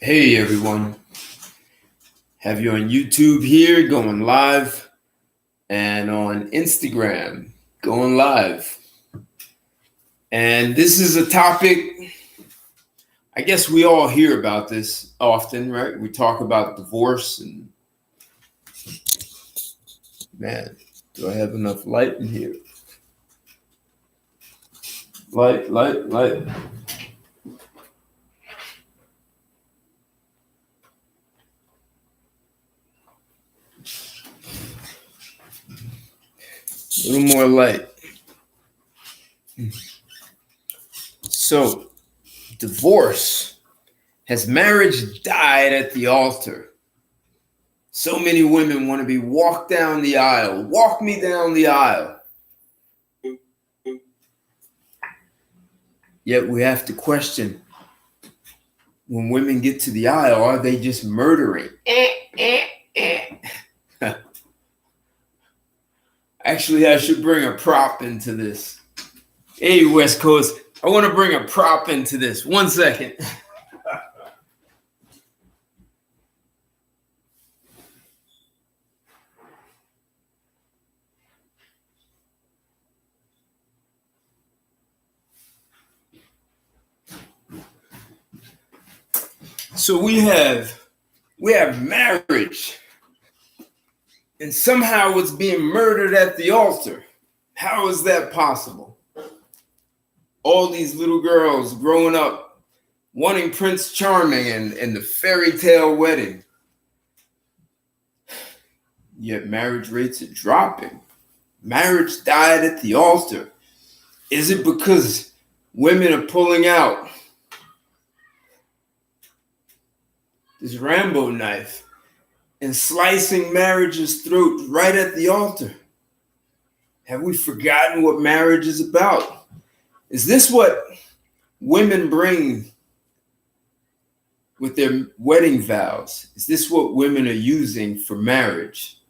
Hey everyone, have you on YouTube here going live and on Instagram going live. And this is a topic, I guess we all hear about this often, right? We talk about divorce and man, do I have enough light in here? Light. A little more light. So, divorce. Has marriage died at the altar? So many women want to be walked down the aisle. Walk me down the aisle. Yet we have to question, when women get to the aisle, are they just murdering? Actually, I should bring a prop into this. Hey, West Coast, I want to bring a prop into this. 1 second. So we have marriage, and somehow it's being murdered at the altar. How is that possible? All these little girls growing up wanting Prince Charming and the fairy tale wedding. Yet marriage rates are dropping. Marriage died at the altar. Is it because women are pulling out this Rambo knife and slicing marriage's throat right at the altar? Have we forgotten what marriage is about? Is this what women bring with their wedding vows? Is this what women are using for marriage?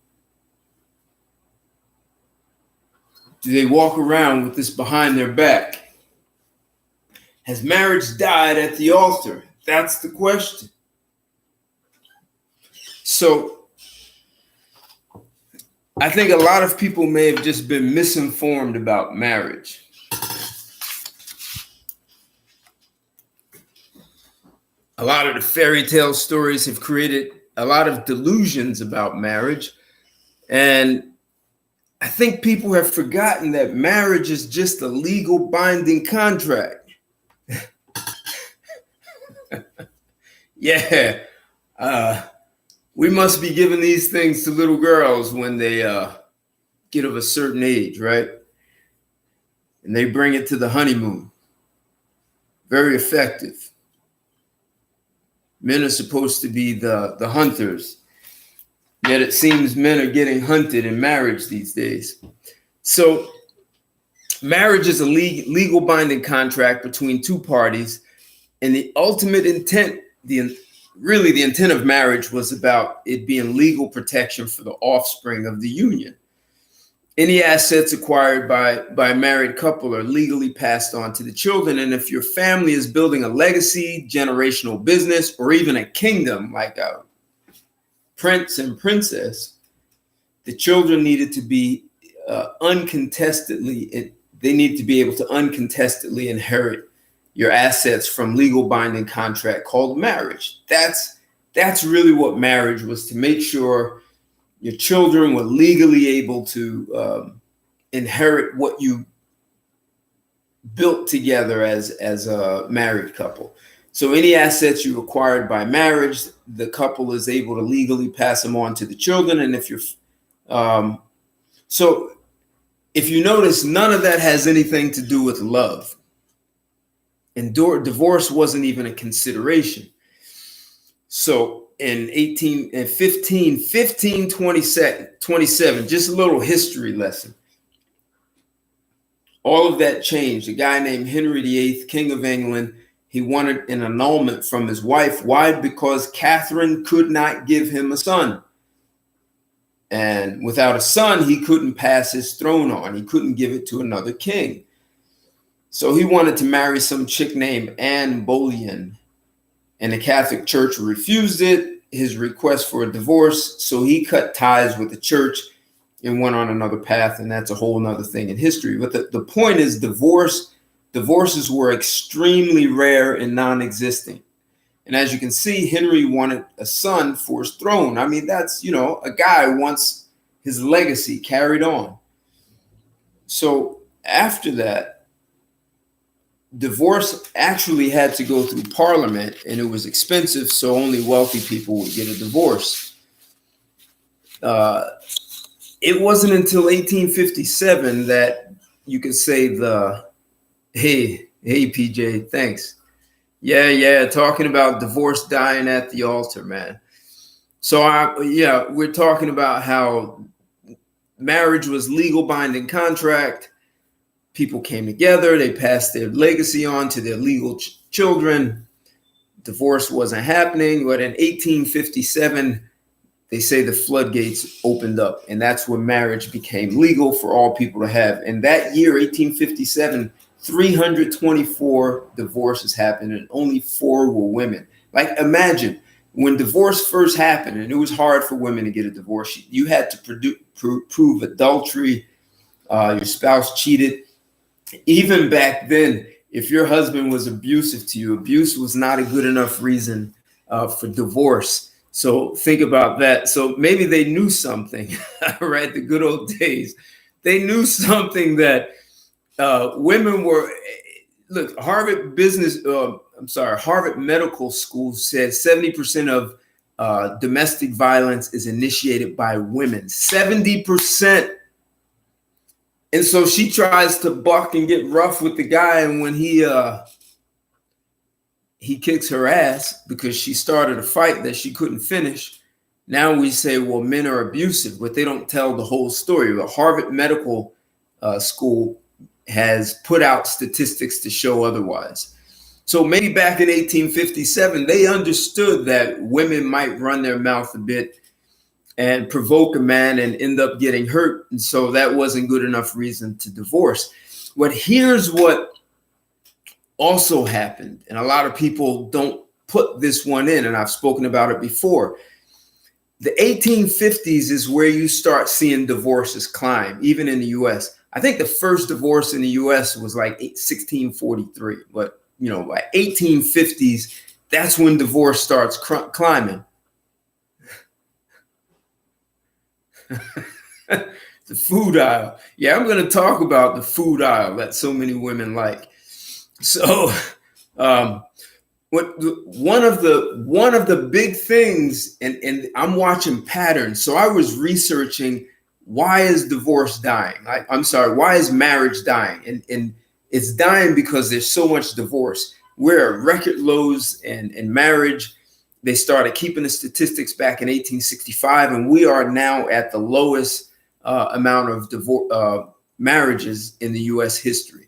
Do they walk around with this behind their back? Has marriage died at the altar? That's the question. So I think a lot of people may have just been misinformed about marriage. A lot of the fairy tale stories have created a lot of delusions about marriage. And I think people have forgotten that marriage is just a legal binding contract. Yeah. We must be giving these things to little girls when they get of a certain age, right? And they bring it to the honeymoon. Very effective. Men are supposed to be the hunters, yet it seems men are getting hunted in marriage these days. So marriage is a legal binding contract between two parties, and the ultimate intent, the intent of marriage was about it being legal protection for the offspring of the union. Any assets acquired by a married couple are legally passed on to the children. And if your family is building a legacy, generational business, or even a kingdom like a prince and princess, the children needed to be they need to be able to uncontestedly inherit your assets from legal binding contract called marriage. That's really what marriage was, to make sure your children were legally able to inherit what you built together as a married couple. So any assets you acquired by marriage, the couple is able to legally pass them on to the children. And if if you notice, none of that has anything to do with love. And divorce wasn't even a consideration. So in 1527, just a little history lesson. All of that changed. A guy named Henry VIII, King of England, he wanted an annulment from his wife. Why? Because Catherine could not give him a son. And without a son, he couldn't pass his throne on. He couldn't give it to another king. So he wanted to marry some chick named Anne Boleyn. and the Catholic Church refused it, his request for a divorce. So he cut ties with the church and went on another path. And that's a whole nother thing in history. But the point is divorces were extremely rare and non-existent. And as you can see, Henry wanted a son for his throne. I mean, that's, a guy wants his legacy carried on. So after that, divorce actually had to go through Parliament, and it was expensive, so only wealthy people would get a divorce. It wasn't until 1857 that you could say hey PJ, thanks. Yeah, talking about divorce dying at the altar, man. So we're talking about how marriage was legal binding contract. People came together, they passed their legacy on to their legal children. Divorce wasn't happening, but in 1857, they say the floodgates opened up, and that's when marriage became legal for all people to have. And that year, 1857, 324 divorces happened, and only 4 were women. Like, imagine when divorce first happened, and it was hard for women to get a divorce. You had to prove adultery, your spouse cheated. Even back then, if your husband was abusive to you, abuse was not a good enough reason for divorce. So think about that. So maybe they knew something, right? The good old days. They knew something that women were. Look, Harvard Medical School said 70% of domestic violence is initiated by women. 70%. And so she tries to buck and get rough with the guy, and when he kicks her ass because she started a fight that she couldn't finish, now we say, well, men are abusive, but they don't tell the whole story. The Harvard Medical School has put out statistics to show otherwise. So maybe back in 1857, they understood that women might run their mouth a bit and provoke a man and end up getting hurt. And so that wasn't good enough reason to divorce. But here's what also happened, and a lot of people don't put this one in, and I've spoken about it before. The 1850s is where you start seeing divorces climb, even in the US. I think the first divorce in the US was like 1643, but by 1850s, that's when divorce starts climbing. The food aisle. Yeah, I'm going to talk about the food aisle that so many women like. So, one of the big things, and I'm watching patterns. So I was researching, why is divorce dying? Why is marriage dying? And it's dying because there's so much divorce. We're at record lows in marriage. They started keeping the statistics back in 1865, and we are now at the lowest amount of marriages in the U.S. history.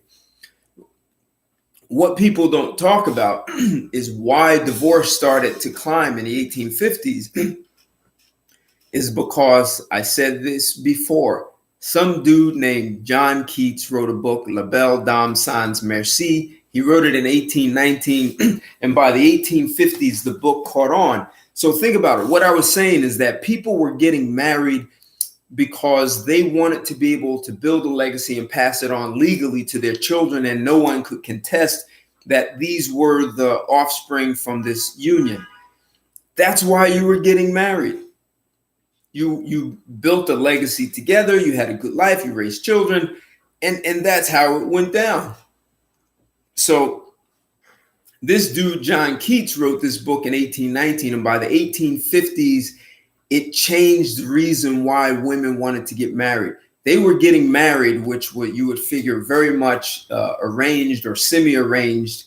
What people don't talk about is why divorce started to climb in the 1850s is because, I said this before, some dude named John Keats wrote a book, La Belle Dame Sans Merci. He wrote it in 1819, and by the 1850s, the book caught on. So think about it. What I was saying is that people were getting married because they wanted to be able to build a legacy and pass it on legally to their children, and no one could contest that these were the offspring from this union. That's why you were getting married. You built a legacy together, you had a good life, you raised children, and that's how it went down. So this dude, John Keats, wrote this book in 1819, and by the 1850s, it changed the reason why women wanted to get married. They were getting married, which you would figure very much arranged or semi-arranged.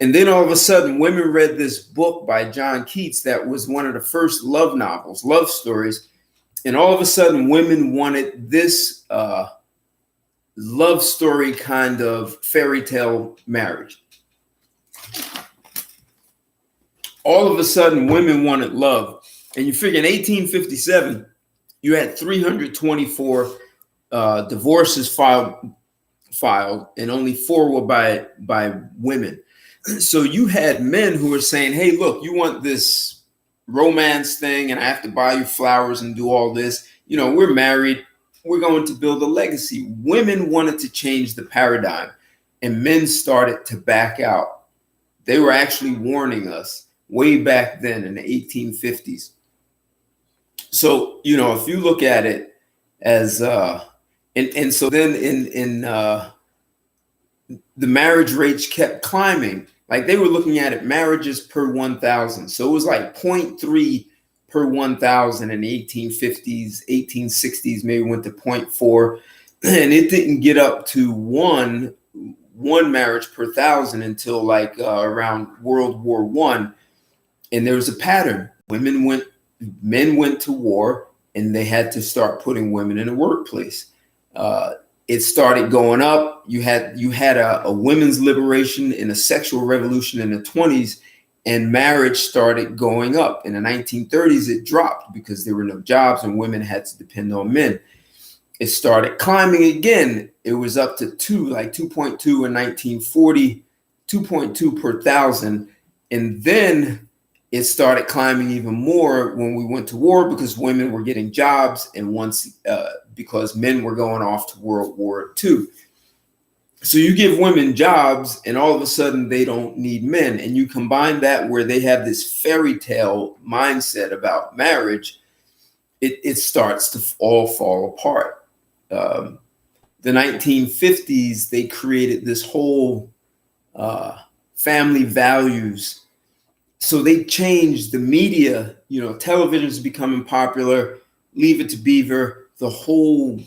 And then all of a sudden, women read this book by John Keats that was one of the first love novels, love stories. And all of a sudden, women wanted this love story kind of fairy tale marriage. All of a sudden, women wanted love. And you figure in 1857, you had 324 divorces filed, and only 4 were by women. So you had men who were saying, hey, look, you want this romance thing and I have to buy you flowers and do all this. You know, we're married. We're going to build a legacy. Women wanted to change the paradigm and men started to back out. They were actually warning us way back then in the 1850s. So, you know, if you look at it as, and so then in the marriage rates kept climbing. Like they were looking at it, marriages per 1,000. So it was like 0.3 per 1,000 in the 1850s, 1860s, maybe went to 0.4. And it didn't get up to one marriage per 1,000 until like around World War I. And there was a pattern. Men went to war and they had to start putting women in the workplace. It started going up. You had a women's liberation and a sexual revolution in the 20s, and marriage started going up. In the 1930s, it dropped because there were no jobs and women had to depend on men. It started climbing again. It was up to 2.2 in 1940, 2.2 per 1,000. And then it started climbing even more when we went to war because women were getting jobs and because men were going off to World War II. So you give women jobs and all of a sudden they don't need men. And you combine that where they have this fairy tale mindset about marriage, it starts to all fall apart. The 1950s, they created this whole family values. So they changed the media, you know, television is becoming popular, Leave It to Beaver, the whole,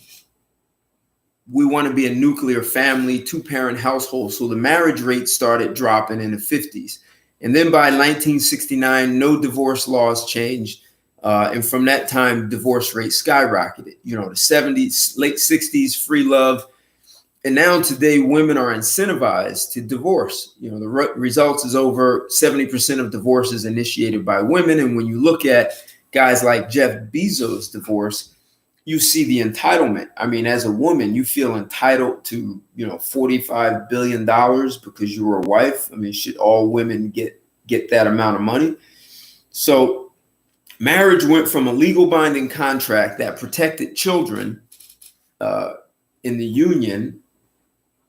we want to be a nuclear family, 2-parent household. So the marriage rate started dropping in the 50s. And then by 1969, no divorce laws changed. And from that time, divorce rate skyrocketed. You know, the 70s, late 60s, free love. And now today, women are incentivized to divorce. You know, the results is over 70% of divorces initiated by women. And when you look at guys like Jeff Bezos' divorce, you see the entitlement. I mean, as a woman, you feel entitled to, you know, $45 billion because you were a wife. I mean, should all women get that amount of money? So marriage went from a legal binding contract that protected children in the union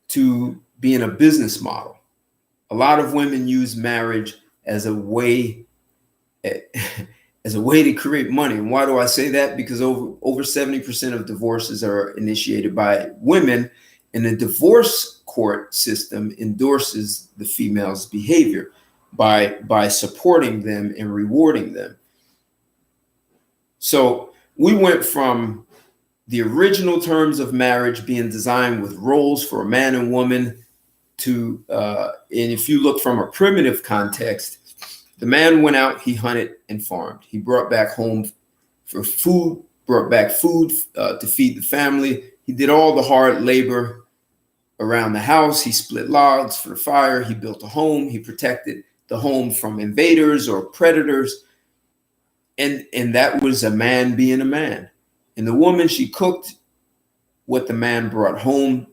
to being a business model. A lot of women use marriage as a way to create money. And why do I say that? Because over 70% of divorces are initiated by women, and the divorce court system endorses the female's behavior by supporting them and rewarding them. So we went from the original terms of marriage being designed with roles for a man and woman to, and if you look from a primitive context, the man went out, he hunted and farmed. He brought back home for food, brought back food to feed the family. He did all the hard labor around the house. He split logs for the fire. He built a home. He protected the home from invaders or predators. And that was a man being a man. And the woman, she cooked what the man brought home.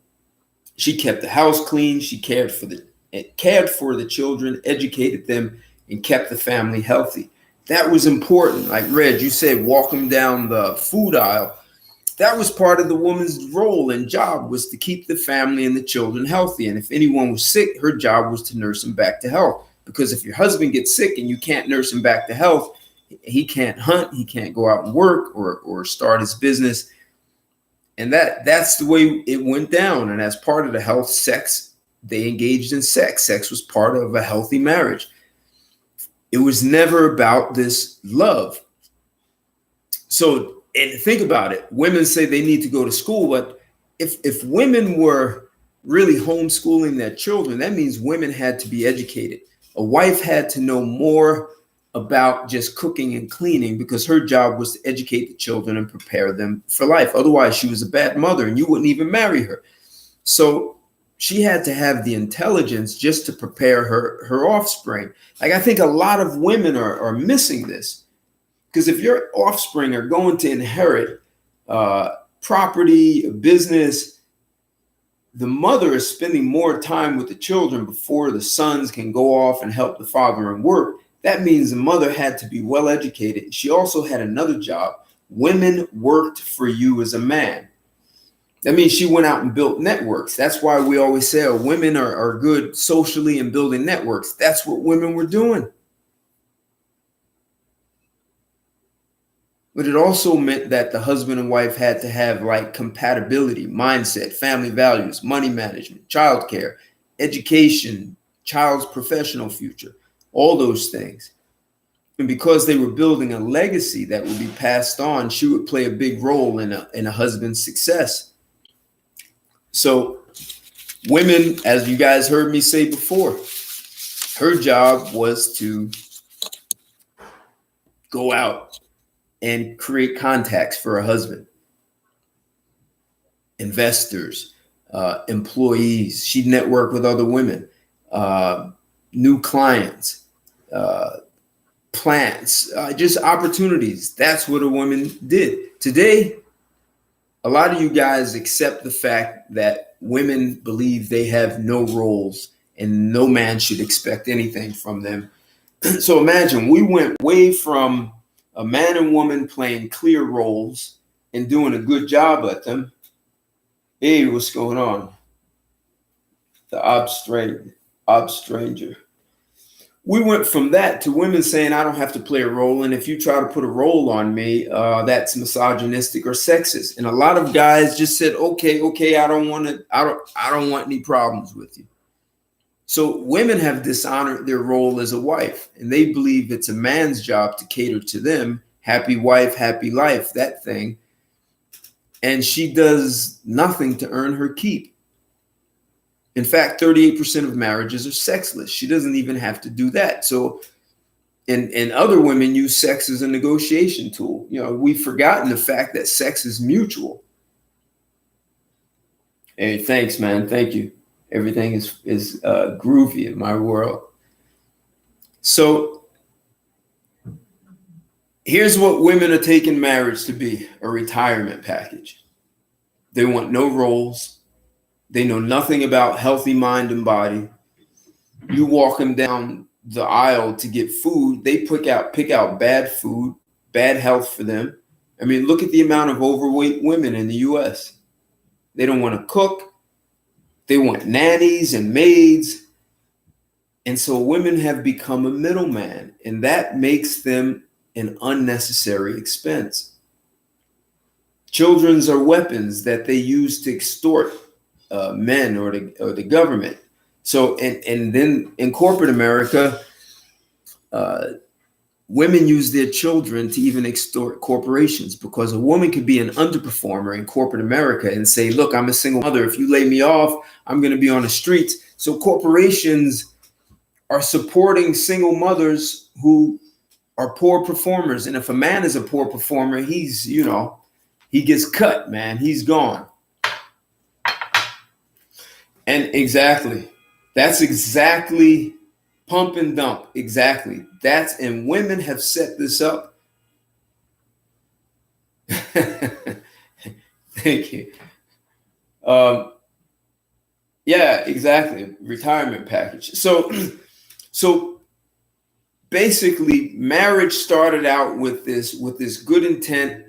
She kept the house clean. She cared for the children, educated them, and kept the family healthy. That was important. Like Reg, you said, walk them down the food aisle. That was part of the woman's role and job, was to keep the family and the children healthy. And if anyone was sick, her job was to nurse them back to health. Because if your husband gets sick and you can't nurse him back to health, he can't hunt, he can't go out and work or start his business. And that's the way it went down. And as part of the health, sex, they engaged in sex. Sex was part of a healthy marriage. It was never about this love. So, and think about it. Women say they need to go to school, but if women were really homeschooling their children, that means women had to be educated. A wife had to know more about just cooking and cleaning because her job was to educate the children and prepare them for life. Otherwise, she was a bad mother and you wouldn't even marry her. So she had to have the intelligence just to prepare her offspring. Like, I think a lot of women are missing this, because if your offspring are going to inherit property, a business, the mother is spending more time with the children before the sons can go off and help the father in work. That means the mother had to be well educated. She also had another job. Women worked for you as a man. That means she went out and built networks. That's why we always say women are good socially and building networks. That's what women were doing. But it also meant that the husband and wife had to have like compatibility, mindset, family values, money management, childcare, education, child's professional future, all those things. And because they were building a legacy that would be passed on, she would play a big role in a husband's success. So women, as you guys heard me say before, her job was to go out and create contacts for her husband, investors, employees. She'd network with other women, new clients, plants, just opportunities. That's what a woman did. Today, a lot of you guys accept the fact that women believe they have no roles and no man should expect anything from them. So imagine we went way from a man and woman playing clear roles and doing a good job at them. Hey, what's going on? The odd stranger. We went from that to women saying, I don't have to play a role. And if you try to put a role on me, that's misogynistic or sexist. And a lot of guys just said, okay, I don't want any problems with you. So women have dishonored their role as a wife, and they believe it's a man's job to cater to them. Happy wife, happy life, that thing. And she does nothing to earn her keep. In fact, 38% of marriages are sexless. She doesn't even have to do that. So, and other women use sex as a negotiation tool. You know, we've forgotten the fact that sex is mutual. Hey, thanks, man. Thank you. Everything is groovy in my world. So here's what women are taking marriage to be: a retirement package. They want no roles. They know nothing about healthy mind and body. You walk them down the aisle to get food, they pick out bad food, bad health for them. I mean, look at the amount of overweight women in the US. They don't want to cook. They want nannies and maids. And so women have become a middleman, and that makes them an unnecessary expense. Children are weapons that they use to extort men or the government. So, and then in corporate America, women use their children to even extort corporations, because a woman could be an underperformer in corporate America and say, look, I'm a single mother. If you lay me off, I'm going to be on the streets. So corporations are supporting single mothers who are poor performers. And if a man is a poor performer, he's, he gets cut, man. He's gone. And that's exactly pump and dump. Exactly. And women have set this up. Thank you. Yeah, exactly. Retirement package. So basically, marriage started out with this good intent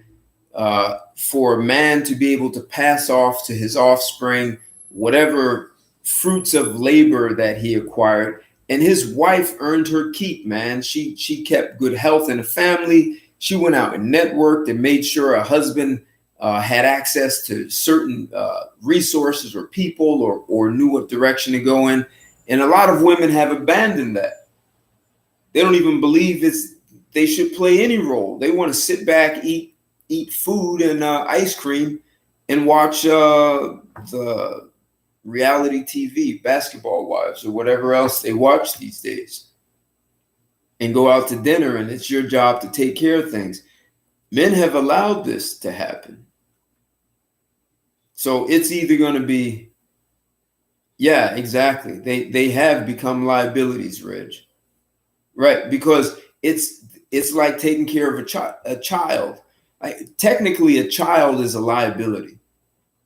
for a man to be able to pass off to his offspring whatever fruits of labor that he acquired. And his wife earned her keep, man. She kept good health in the family. She went out and networked and made sure her husband had access to certain resources or people, or knew what direction to go in. And a lot of women have abandoned that. They don't even believe they should play any role. They want to sit back, eat food and ice cream, and watch the reality TV, Basketball Wives, or whatever else they watch these days, and go out to dinner, and it's your job to take care of things. Men have allowed this to happen. So it's either going to be, yeah, exactly. They have become liabilities, Reg. Right, because it's like taking care of a child. Technically, a child is a liability.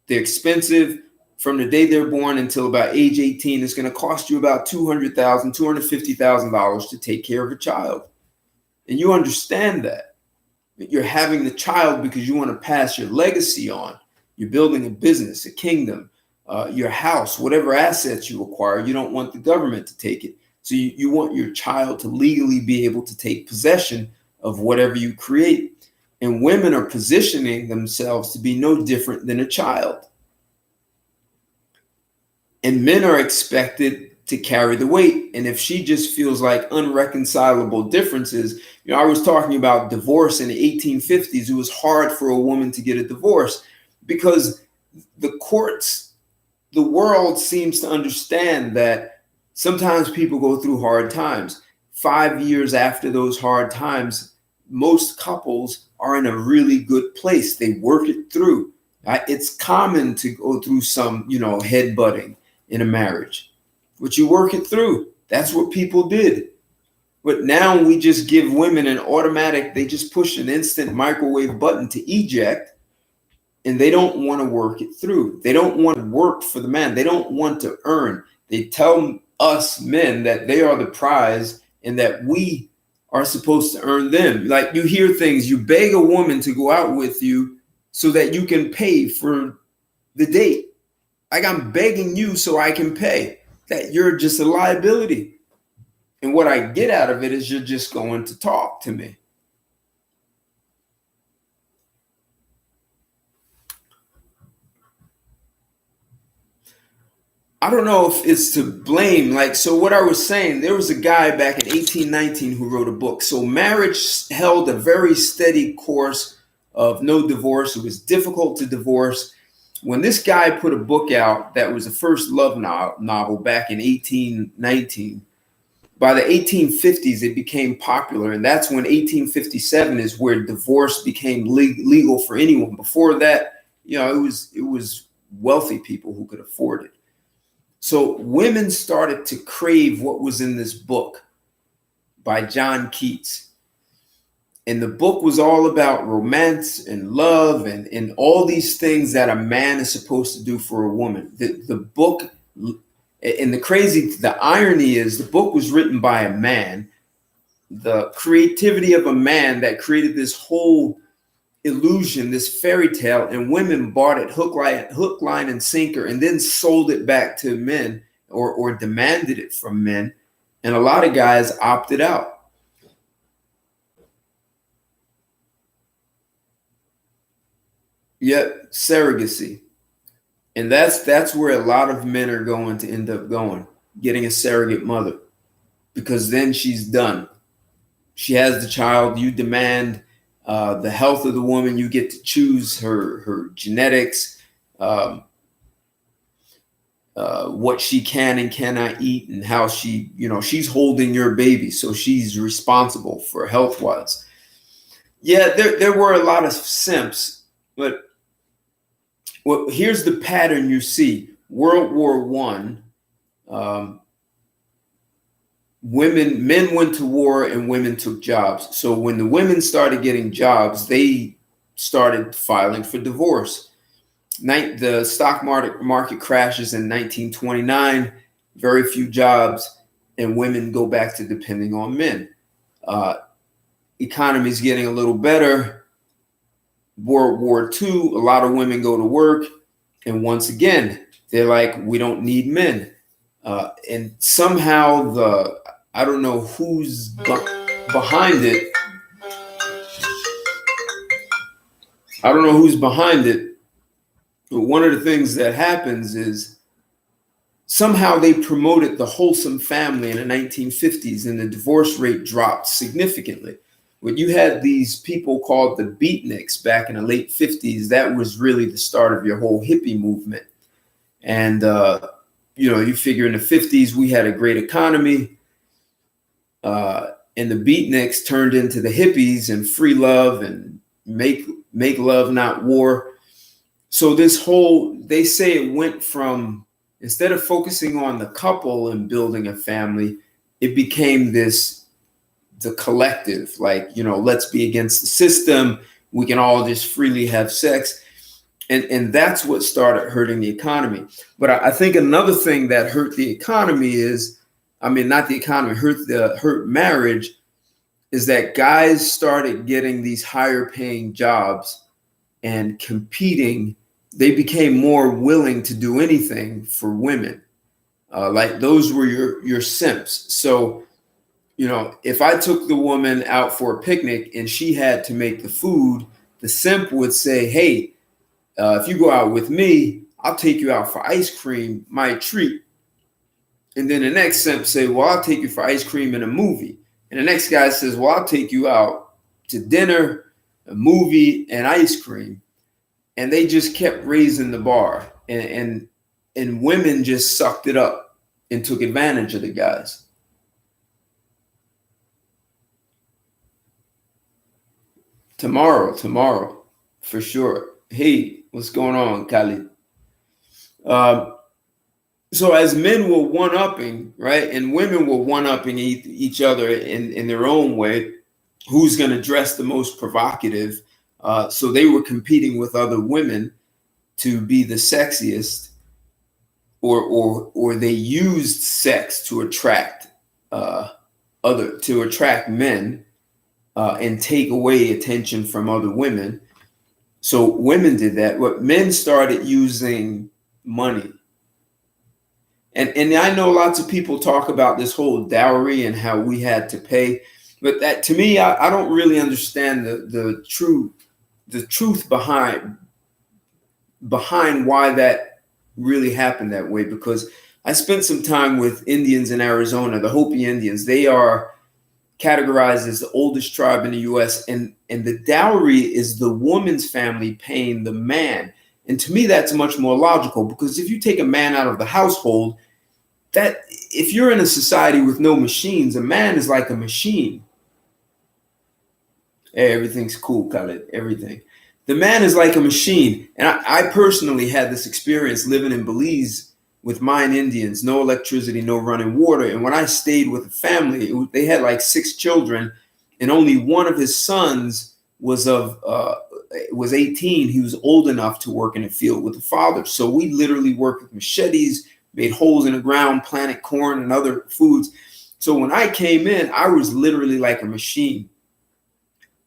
They're expensive. from the day they're born until about age 18, it's going to cost you about $200,000, $250,000 to take care of a child. And you understand that. You're having the child because you want to pass your legacy on. You're building a business, a kingdom, your house, whatever assets you acquire. You don't want the government to take it. So you want your child to legally be able to take possession of whatever you create. And women are positioning themselves to be no different than a child. And men are expected to carry the weight. And if she just feels like unreconcilable differences, I was talking about divorce in the 1850s. It was hard for a woman to get a divorce because the courts, the world seems to understand that sometimes people go through hard times. 5 years after those hard times, most couples are in a really good place. They work it through. It's common to go through some, headbutting in a marriage, but you work it through. That's what people did. But now we just give women an automatic, they just push an instant microwave button to eject, and they don't want to work it through. They don't want to work for the man. They don't want to earn. They tell us men that they are the prize and that we are supposed to earn them. Like, you hear things, you beg a woman to go out with you so that you can pay for the date. Like, I'm begging you so I can pay. That you're just a liability. And what I get out of it is you're just going to talk to me. I don't know if it's to blame. So what I was saying, there was a guy back in 1819 who wrote a book. So marriage held a very steady course of no divorce. It was difficult to divorce. When this guy put a book out that was the first love novel back in 1819, by the 1850s, it became popular. And that's when 1857 is where divorce became legal for anyone. Before that, it was wealthy people who could afford it. So women started to crave what was in this book by John Keats. And the book was all about romance and love and all these things that a man is supposed to do for a woman. The book, and the irony is the book was written by a man. The creativity of a man that created this whole illusion, this fairy tale, and women bought it hook, line, and sinker, and then sold it back to men or demanded it from men. And a lot of guys opted out. Yet surrogacy. And that's where a lot of men are going to end up going, getting a surrogate mother, because then she's done. She has the child. You demand the health of the woman. You get to choose her genetics, what she can and cannot eat, and how she's holding your baby. So she's responsible for health-wise. Yeah, there were a lot of simps, but here's the pattern you see. World War I, men went to war and women took jobs. So when the women started getting jobs, they started filing for divorce. The stock market crashes in 1929, very few jobs, and women go back to depending on men. Economy's getting a little better. World War II, a lot of women go to work, and once again, they're like, we don't need men. And somehow I don't know who's behind it. I don't know who's behind it, but one of the things that happens is somehow they promoted the wholesome family in the 1950s, and the divorce rate dropped significantly. When you had these people called the beatniks back in the late 50s, that was really the start of your whole hippie movement. And, you figure in the 50s, we had a great economy. And the beatniks turned into the hippies and free love and make love, not war. So they say it went from, instead of focusing on the couple and building a family, it became the collective, let's be against the system. We can all just freely have sex. And that's what started hurting the economy. But I think another thing that hurt the economy is, I mean, not the economy, hurt marriage, is that guys started getting these higher paying jobs and competing. They became more willing to do anything for women. Like those were your simps. So, you know, if I took the woman out for a picnic and she had to make the food, the simp would say, hey, if you go out with me, I'll take you out for ice cream, my treat. And then the next simp say, well, I'll take you for ice cream and a movie. And the next guy says, well, I'll take you out to dinner, a movie, and ice cream. And they just kept raising the bar. And women just sucked it up and took advantage of the guys. Tomorrow, for sure. Hey, what's going on, Khalid? So as men were one-upping, right, and women were one-upping each other in their own way, who's going to dress the most provocative? So they were competing with other women to be the sexiest, or they used sex to attract men and take away attention from other women. So women did that, but men started using money. And I know lots of people talk about this whole dowry and how we had to pay, but that, to me, I don't really understand the truth behind why that really happened that way. Because I spent some time with Indians in Arizona, the Hopi Indians. They are categorized as the oldest tribe in the U.S. and the dowry is the woman's family paying the man. And to me, that's much more logical, because if you take a man out of the household, that if you're in a society with no machines, a man is like a machine. Hey, everything's cool, Khaled. Everything. The man is like a machine. And I personally had this experience living in Belize with Mayan Indians, no electricity, no running water. And when I stayed with a family, they had like 6 children, and only one of his sons was 18. He was old enough to work in the field with the father. So we literally worked with machetes, made holes in the ground, planted corn and other foods. So when I came in, I was literally like a machine.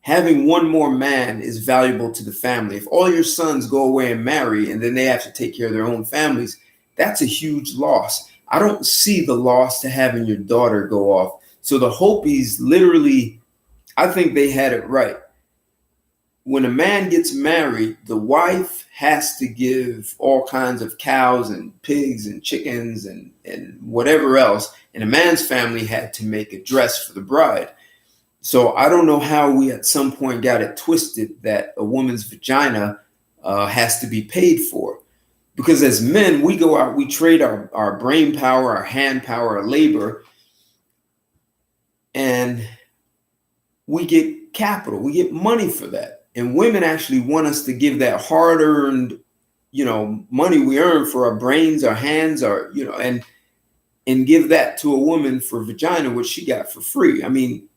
Having one more man is valuable to the family. If all your sons go away and marry, and then they have to take care of their own families, that's a huge loss. I don't see the loss to having your daughter go off. So the Hopis literally, I think they had it right. When a man gets married, the wife has to give all kinds of cows and pigs and chickens and whatever else. And a man's family had to make a dress for the bride. So I don't know how we at some point got it twisted that a woman's vagina has to be paid for. Because as men, we go out, we trade our brain power, our hand power, our labor, and we get capital, we get money for that. And women actually want us to give that hard-earned, money we earn for our brains, our hands, and give that to a woman for vagina, which she got for free. I mean,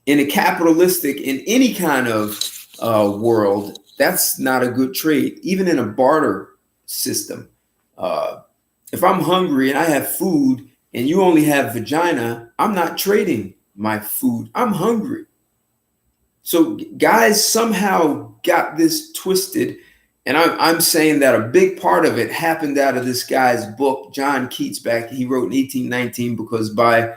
in a capitalistic, in any kind of world, that's not a good trade, even in a barter system. If I'm hungry and I have food and you only have vagina, I'm not trading my food. I'm hungry. So guys somehow got this twisted. And I'm saying that a big part of it happened out of this guy's book, John Keats, he wrote in 1819, because by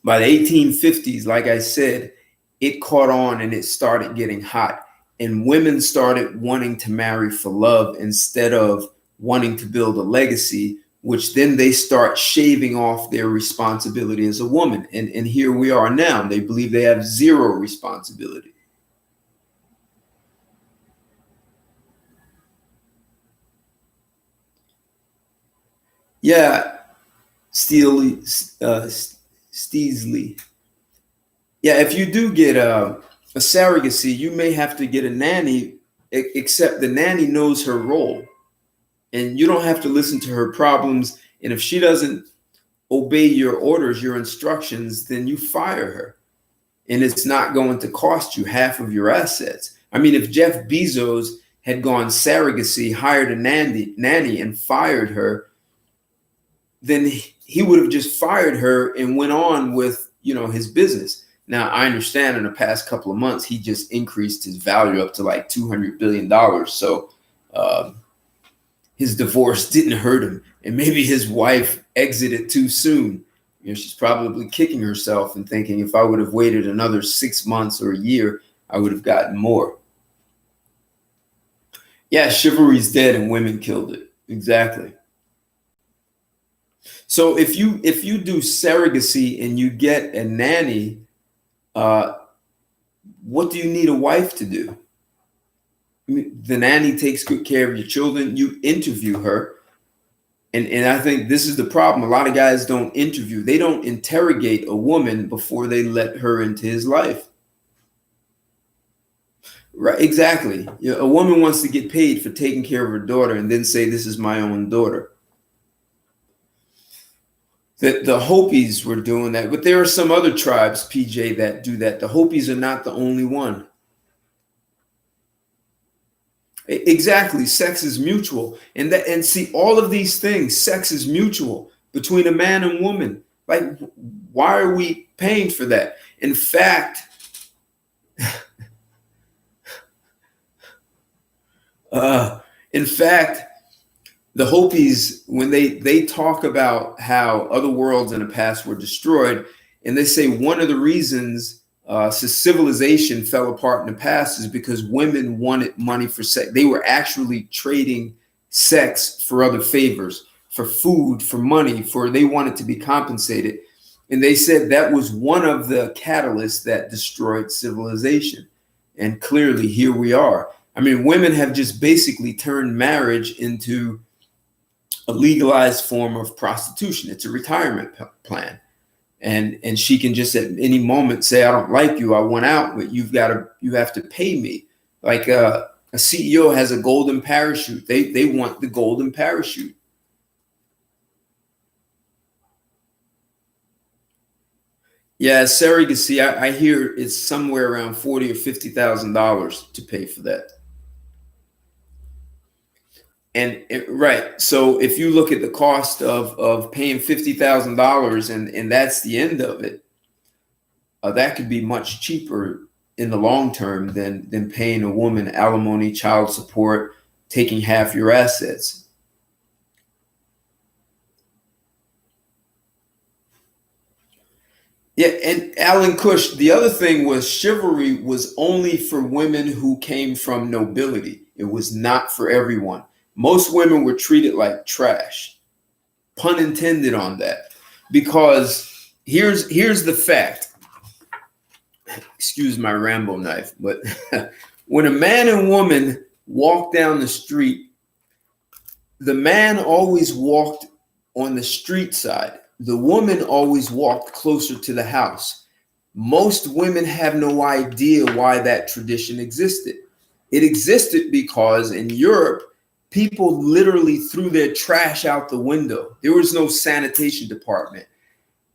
the 1850s, like I said, it caught on and it started getting hot. And women started wanting to marry for love instead of wanting to build a legacy, which then they start shaving off their responsibility as a woman. And here we are now. They believe they have zero responsibility. Yeah, Steesley. Yeah, if you do get a surrogacy, you may have to get a nanny, except the nanny knows her role. And you don't have to listen to her problems. And if she doesn't obey your orders, your instructions, then you fire her. And it's not going to cost you half of your assets. I mean, if Jeff Bezos had gone surrogacy, hired a nanny and fired her, then he would have just fired her and went on with, his business. Now, I understand in the past couple of months, he just increased his value up to like $200 billion. So his divorce didn't hurt him. And maybe his wife exited too soon. She's probably kicking herself and thinking, if I would have waited another 6 months or a year, I would have gotten more. Yeah, chivalry's dead and women killed it. Exactly. So if you do surrogacy and you get a nanny, what do you need a wife to do? I mean, the nanny takes good care of your children. You interview her. And I think this is the problem. A lot of guys don't interview. They don't interrogate a woman before they let her into his life. Right, exactly. A woman wants to get paid for taking care of her daughter and then say, this is my own daughter. The Hopis were doing that, but there are some other tribes, PJ, that do that. The Hopis are not the only one. Exactly. Sex is mutual. And see, all of these things, sex is mutual between a man and woman. Like, why are we paying for that? In fact, the Hopis, when they talk about how other worlds in the past were destroyed, and they say one of the reasons civilization fell apart in the past is because women wanted money for sex. They were actually trading sex for other favors, for food, for money, they wanted to be compensated. And they said that was one of the catalysts that destroyed civilization. And clearly here we are. I mean, women have just basically turned marriage into a legalized form of prostitution. It's a retirement plan. And she can just at any moment say, I don't like you, I want out, but you have to pay me. Like a CEO has a golden parachute. They want the golden parachute. Yeah, surrogacy, I hear it's somewhere around $40,000 or $50,000 to pay for that. And right. So if you look at the cost of paying $50,000 and that's the end of it, that could be much cheaper in the long term than paying a woman alimony, child support, taking half your assets. Yeah, and Alan Cush, the other thing was chivalry was only for women who came from nobility. It was not for everyone. Most women were treated like trash. Pun intended on that. Because here's the fact. Excuse my Rambo knife, but when a man and woman walk down the street, the man always walked on the street side. The woman always walked closer to the house. Most women have no idea why that tradition existed. It existed because in Europe, people literally threw their trash out the window. There was no sanitation department.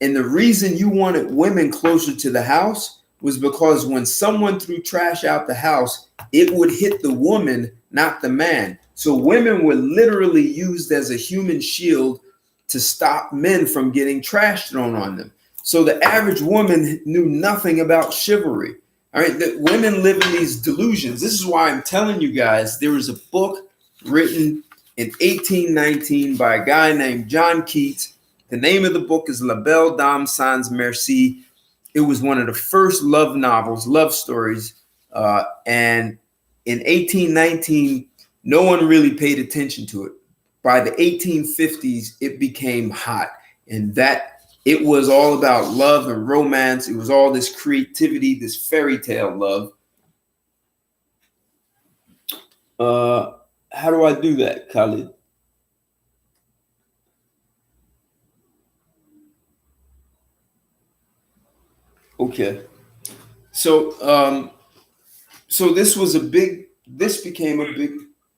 And the reason you wanted women closer to the house was because when someone threw trash out the house, it would hit the woman, not the man. So women were literally used as a human shield to stop men from getting trash thrown on them. So the average woman knew nothing about chivalry. All right, that women live in these delusions. This is why I'm telling you guys, there was a book written in 1819 by a guy named John Keats. The name of the book is La Belle Dame Sans Merci. It was one of the first love novels, love stories. And in 1819, no one really paid attention to it. By the 1850s, it became hot. And that it was all about love and romance. It was all this creativity, this fairy tale love. How do I do that, Khalid? Okay. So so this became a big,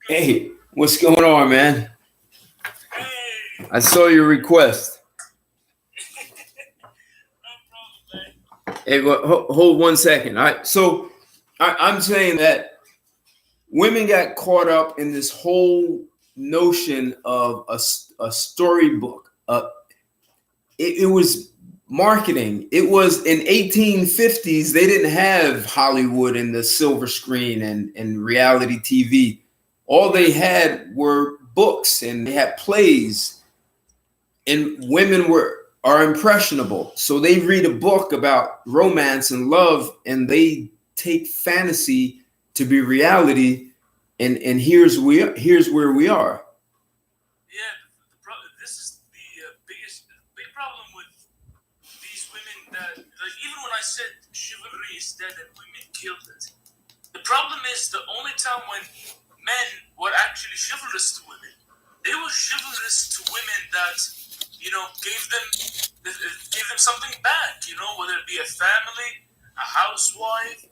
hey, what's going on, man? I saw your request. Hey, hold 1 second. All right. So I'm saying that women got caught up in this whole notion of a storybook. It was marketing. It was in 1850s. They didn't have Hollywood and the silver screen and reality TV. All they had were books, and they had plays, and women are impressionable. So they read a book about romance and love, and they take fantasy to be reality. And here's where we are. Yeah, this is the big problem with these women that, like, even when I said chivalry is dead and women killed it, the problem is the only time when men were actually chivalrous to women, they were chivalrous to women that, you know, gave them something back, you know, whether it be a family, a housewife,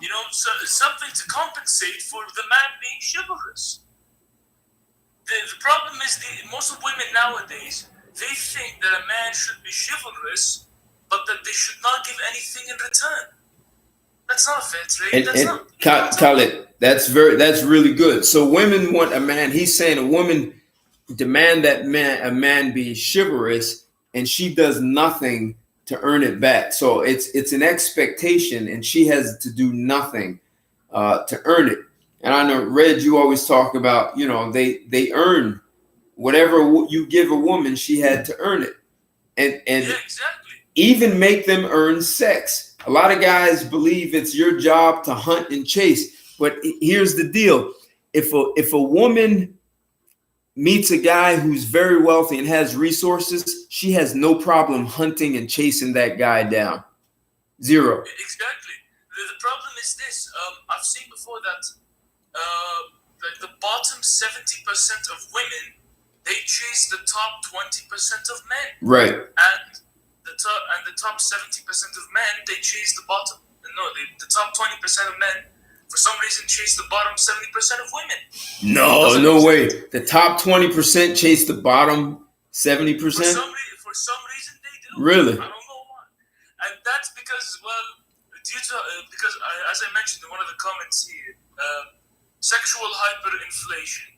you know, so something to compensate for the man being chivalrous. The problem is most of women nowadays, they think that a man should be chivalrous, but that they should not give anything in return. That's not fair trade. Khaled, that's really good. So women want a man. He's saying a woman demand that a man be chivalrous, and she does nothing to earn it back. So it's an expectation, and she has to do nothing to earn it. And I know, Red, you always talk about, you know, they earn whatever you give a woman, she had to earn it, and yeah, exactly. Even make them earn sex. A lot of guys believe it's your job to hunt and chase, but here's the deal: if a woman meets a guy who's very wealthy and has resources, she has no problem hunting and chasing that guy down. Zero. Exactly. The problem is this. I've seen before that like the bottom 70% of women, they chase the top 20% of men. Right. And the top 70% of men, they chase the bottom. No, the top 20% of men, for some reason, chase the bottom 70% of women. No way. The top 20% chase the bottom 70%? For some reason, they do. Really? I don't know why. And that's because, well, because as I mentioned in one of the comments here, sexual hyperinflation.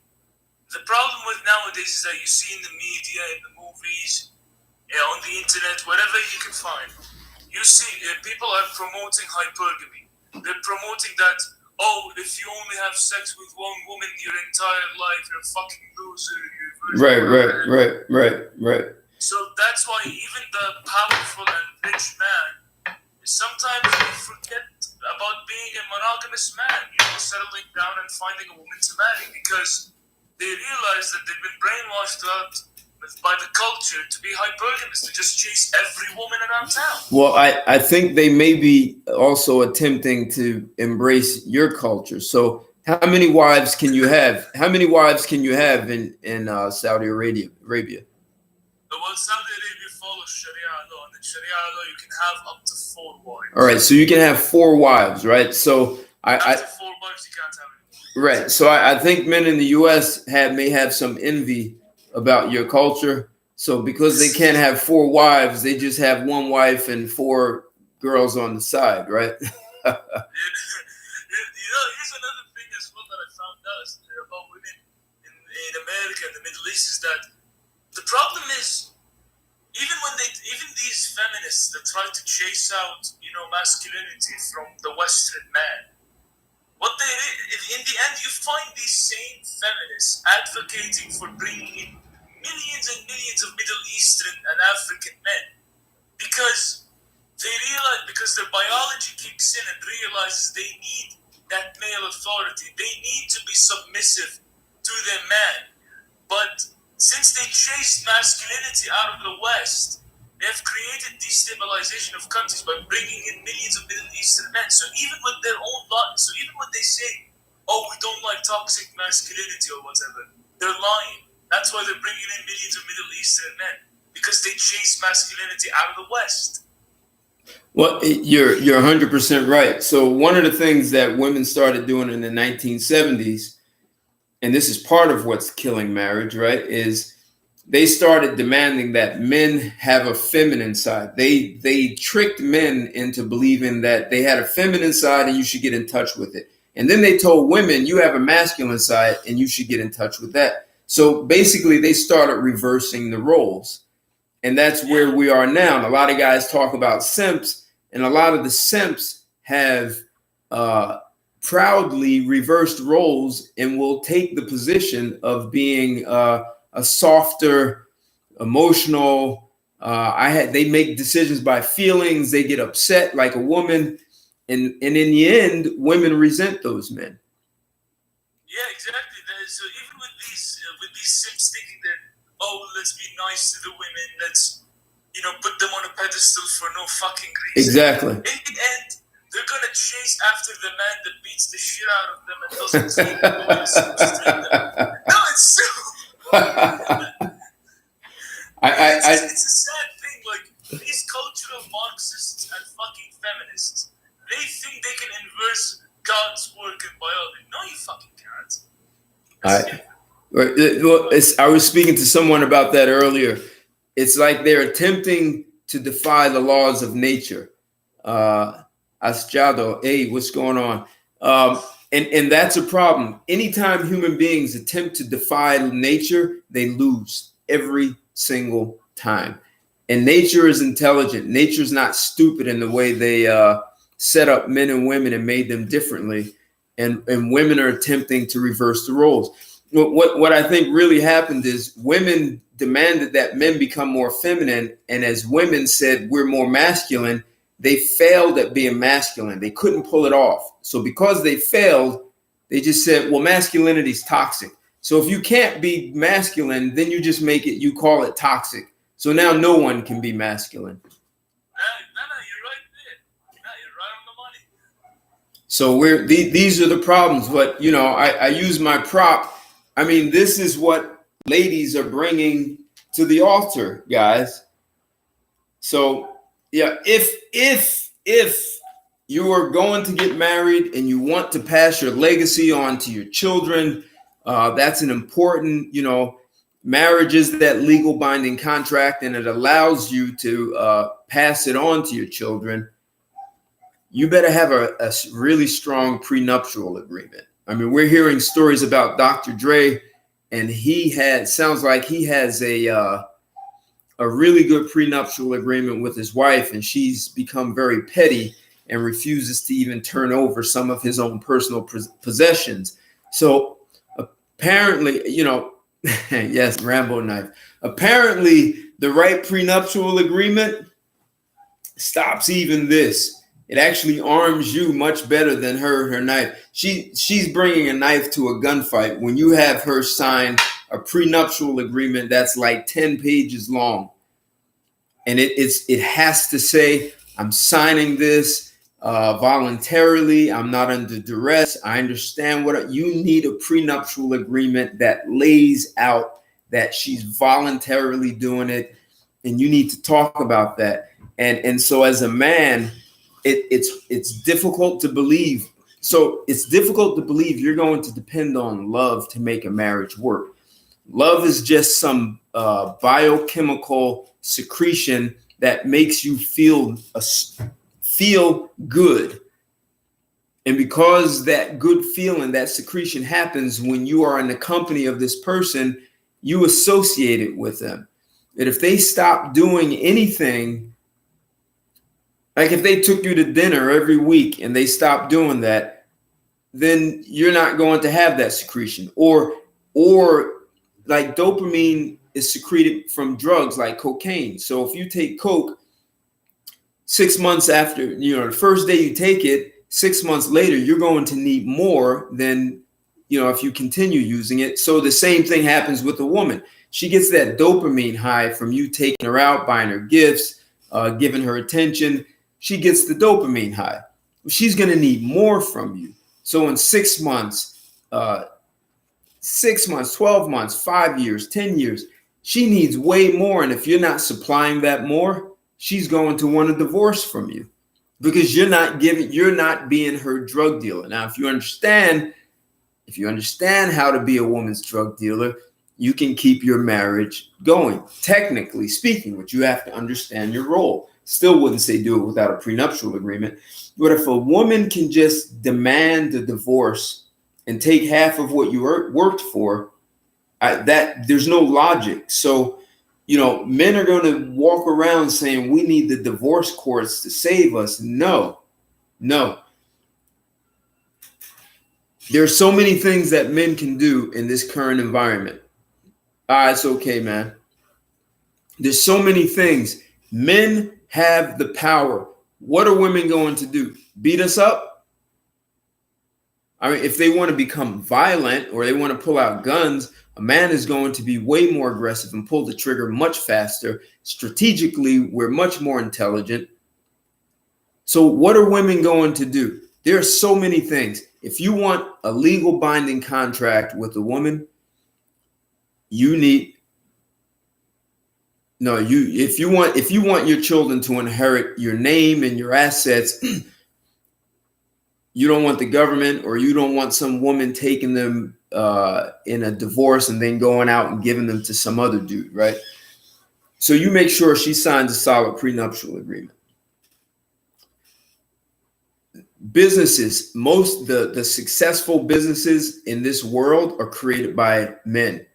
The problem with nowadays is that you see in the media, in the movies, on the internet, wherever you can find, you see people are promoting hypergamy. They're promoting that, oh, if you only have sex with one woman your entire life, you're a fucking loser. Right. So that's why even the powerful and rich man, sometimes they forget about being a monogamous man, you know, settling down and finding a woman to marry, because they realize that they've been brainwashed by the culture to be hypergamous, to just chase every woman around town. Well, I think they may be also attempting to embrace your culture. So how many wives can you have? How many wives can you have in Saudi Arabia? Well, Saudi Arabia follows Sharia law, and in Sharia law you can have up to 4 wives. All right, so you can have 4 wives, right? So after 4 wives, you can't have any more. Right. So I think men in the U.S. may have some envy about your culture. So because they can't have 4 wives, they just have 1 wife and 4 girls on the side, right? You know, here's another thing as well that I found out about women in America and the Middle East is that the problem is even these feminists that try to chase out, you know, masculinity from the Western man, in the end, you find these same feminists advocating for bringing in millions and millions of Middle Eastern and African men because their biology kicks in and realizes they need that male authority. They need to be submissive to their man. But since they chased masculinity out of the West, they have created destabilization of countries by bringing in millions of Middle Eastern men. So even with their own lot, so even when they say, oh, we don't like toxic masculinity or whatever, they're lying. That's why they're bringing in millions of Middle Eastern men, because they chase masculinity out of the West. Well, you're 100% right. So one of the things that women started doing in the 1970s, and this is part of what's killing marriage, right, is they started demanding that men have a feminine side. They tricked men into believing that they had a feminine side and you should get in touch with it. And then they told women, you have a masculine side and you should get in touch with that. So basically they started reversing the roles. And that's where we are now. And a lot of guys talk about simps, and a lot of the simps have proudly reversed roles and will take the position of being a softer, emotional. They make decisions by feelings. They get upset like a woman, and in the end, women resent those men. Yeah, exactly. So even with these simps thinking that, oh, let's be nice to the women, let's put them on a pedestal for no fucking reason. Exactly. In the end, they're gonna chase after the man that beats the shit out of them and doesn't treat them the way they're supposed to treat them. No, it's true. It's a sad thing. Like, these cultural Marxists and fucking feminists, they think they can inverse God's work in biology. No, you fucking can't. I was speaking to someone about that earlier. It's like they're attempting to defy the laws of nature. Asjado, hey, what's going on? And that's a problem. Anytime human beings attempt to defy nature, they lose every single time. And nature is intelligent. Nature's not stupid in the way they set up men and women and made them differently. And women are attempting to reverse the roles. What I think really happened is women demanded that men become more feminine. And as women said, we're more masculine, they failed at being masculine. They couldn't pull it off. So because they failed, they just said, well, masculinity is toxic. So if you can't be masculine, then you just you call it toxic. So now no one can be masculine. No, you're right there. No, you're right on the money. So these are the problems. But, I use my prop. I mean, this is what ladies are bringing to the altar, guys. So, yeah, if you are going to get married and you want to pass your legacy on to your children, that's an important, marriage is that legal binding contract, and it allows you to pass it on to your children. You better have a really strong prenuptial agreement. I mean, we're hearing stories about Dr. Dre, and sounds like he has a really good prenuptial agreement with his wife, and she's become very petty and refuses to even turn over some of his own personal possessions. So apparently, yes, Rambo knife. Apparently, the right prenuptial agreement stops even this. It actually arms you much better than her knife. She's bringing a knife to a gunfight when you have her sign a prenuptial agreement that's like 10 pages long. And it has to say, I'm signing this voluntarily. I'm not under duress. I understand you need a prenuptial agreement that lays out that she's voluntarily doing it. And you need to talk about that. And so as a man, it's difficult to believe. So it's difficult to believe you're going to depend on love to make a marriage work. Love is just some biochemical secretion that makes you feel good. And because that good feeling, that secretion happens when you are in the company of this person, you associate it with them. That if they stop doing anything, like if they took you to dinner every week and they stopped doing that, then you're not going to have that secretion. Or like dopamine is secreted from drugs like cocaine. So if you take coke 6 months after, the first day you take it, 6 months later, you're going to need more than, if you continue using it. So the same thing happens with a woman. She gets that dopamine high from you taking her out, buying her gifts, giving her attention. She gets the dopamine high. She's going to need more from you. So in 6 months, 12 months, 5 years, 10 years, she needs way more. And if you're not supplying that more, she's going to want a divorce from you because you're not being her drug dealer. Now, if you understand how to be a woman's drug dealer, you can keep your marriage going, technically speaking, but you have to understand your role. Still wouldn't say do it without a prenuptial agreement. But if a woman can just demand a divorce and take half of what you worked for, that there's no logic. So, men are going to walk around saying we need the divorce courts to save us. No. There's so many things that men can do in this current environment. It's okay, man. There's so many things. Men have the power. What are women going to do? Beat us up? I mean, if they want to become violent or they want to pull out guns, a man is going to be way more aggressive and pull the trigger much faster. Strategically, we're much more intelligent. So what are women going to do? There are so many things. If you want a legal binding contract with a woman, if you want your children to inherit your name and your assets, you don't want the government, or you don't want some woman taking them in a divorce and then going out and giving them to some other dude, right? So you make sure she signs a solid prenuptial agreement. Businesses, the successful businesses in this world are created by men.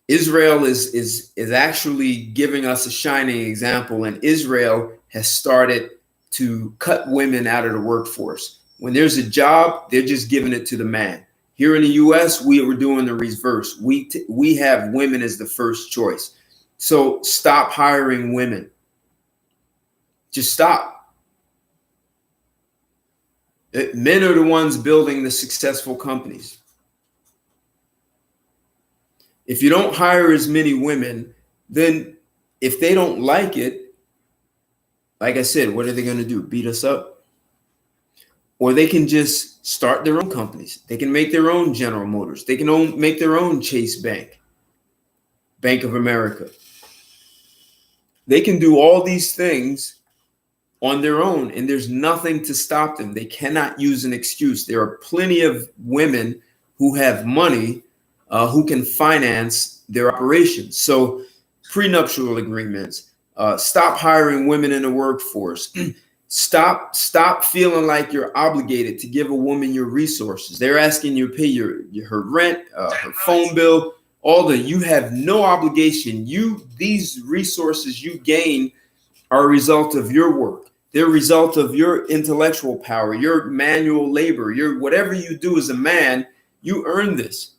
Israel is actually giving us a shining example, and Israel has started to cut women out of the workforce. When there's a job, they're just giving it to the man. Here in the U.S., we were doing the reverse. We have women as the first choice. So stop hiring women. Just stop. Men are the ones building the successful companies. If you don't hire as many women, then if they don't like it, like I said, what are they going to do? Beat us up? Or they can just start their own companies. They can make their own General Motors. They can make their own Chase Bank, Bank of America. They can do all these things on their own, and there's nothing to stop them. They cannot use an excuse. There are plenty of women who have money, who can finance their operations. So prenuptial agreements, stop hiring women in the workforce. Stop feeling like you're obligated to give a woman your resources. They're asking you to pay her rent, her phone bill, you have no obligation. These resources you gain are a result of your work. They're a result of your intellectual power, your manual labor, whatever you do as a man, you earn this.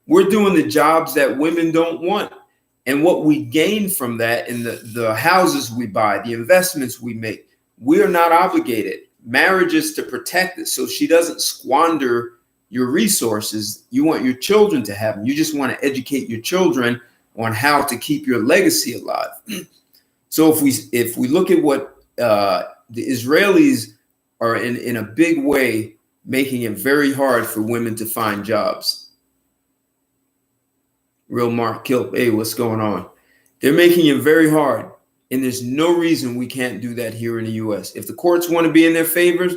We're doing the jobs that women don't want. And what we gain from that in the houses we buy, the investments we make, we're not obligated. Marriage is to protect it so she doesn't squander your resources. You want your children to have them. You just want to educate your children on how to keep your legacy alive. So if we look at what the Israelis are in a big way making it very hard for women to find jobs. Real Mark Kilp, hey, what's going on? They're making it very hard. And there's no reason we can't do that here in the U.S. If the courts want to be in their favors,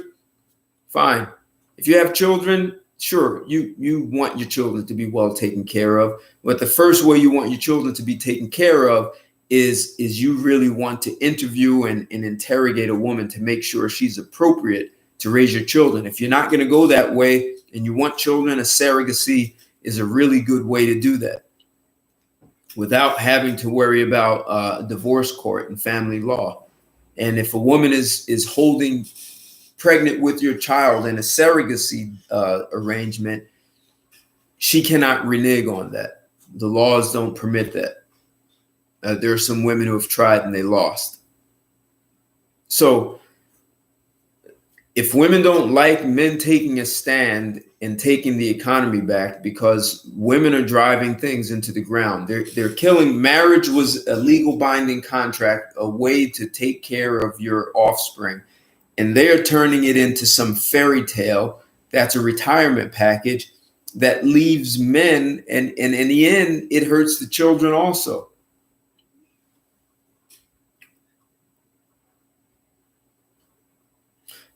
fine. If you have children, sure, you want your children to be well taken care of. But the first way you want your children to be taken care of is you really want to interview and interrogate a woman to make sure she's appropriate to raise your children. If you're not going to go that way and you want children, a surrogacy is a really good way to do that without having to worry about divorce court and family law. And if a woman is holding pregnant with your child in a surrogacy arrangement, she cannot renege on that. The laws don't permit that. There are some women who have tried and they lost. So if women don't like men taking a stand and taking the economy back, because women are driving things into the ground, they're killing. Marriage was a legal binding contract, a way to take care of your offspring. And they're turning it into some fairy tale that's a retirement package that leaves men. And in the end, it hurts the children also.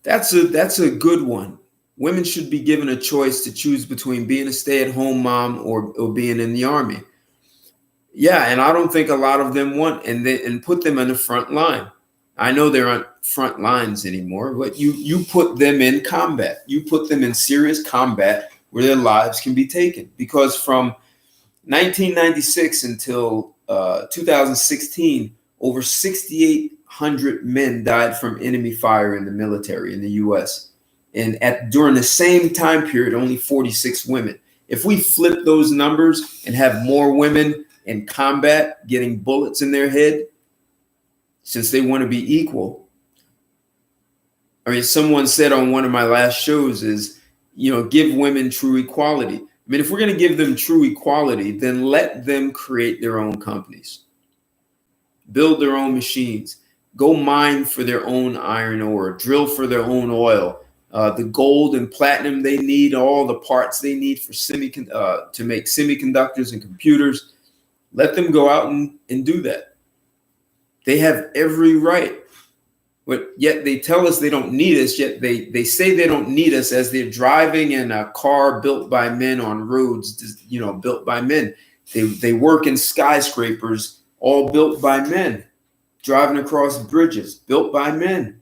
That's a good one. Women should be given a choice to choose between being a stay-at-home mom or being in the army. Yeah, and I don't think a lot of them want and put them in the front line. I know they aren't front lines anymore, but you put them in combat. You put them in serious combat where their lives can be taken. Because from 1996 until 2016, over 6,800 men died from enemy fire in the military in the U.S. And during the same time period, only 46 women. If we flip those numbers and have more women in combat getting bullets in their head, since they want to be equal. I mean, someone said on one of my last shows is, give women true equality. I mean, if we're going to give them true equality, then let them create their own companies, build their own machines, go mine for their own iron ore, drill for their own oil, the gold and platinum they need, all the parts they need for to make semiconductors and computers. Let them go out and do that. They have every right. But yet they tell us they don't need us, yet they say they don't need us as they're driving in a car built by men on roads, built by men. They work in skyscrapers, all built by men, driving across bridges, built by men.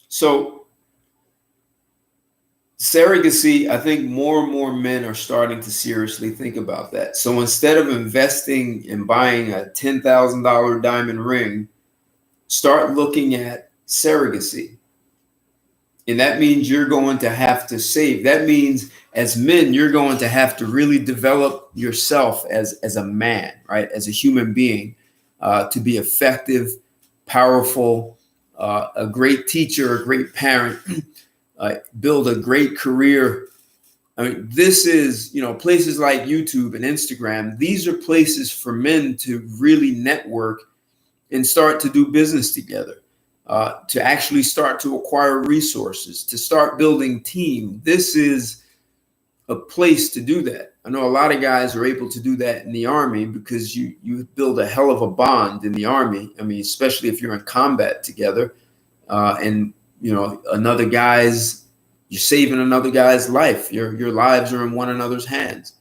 So surrogacy, I think more and more men are starting to seriously think about that. So instead of investing in buying a $10,000 diamond ring, start looking at surrogacy. And that means you're going to have to save. That means as men, you're going to have to really develop yourself as a man, right? As a human being, to be effective, powerful, a great teacher, a great parent, build a great career. I mean, this is, places like YouTube and Instagram. These are places for men to really network and start to do business together, to actually start to acquire resources, to start building team. This is a place to do that. I know a lot of guys are able to do that in the Army because you build a hell of a bond in the Army. I mean, especially if you're in combat together, and you're saving another guy's life. Your lives are in one another's hands.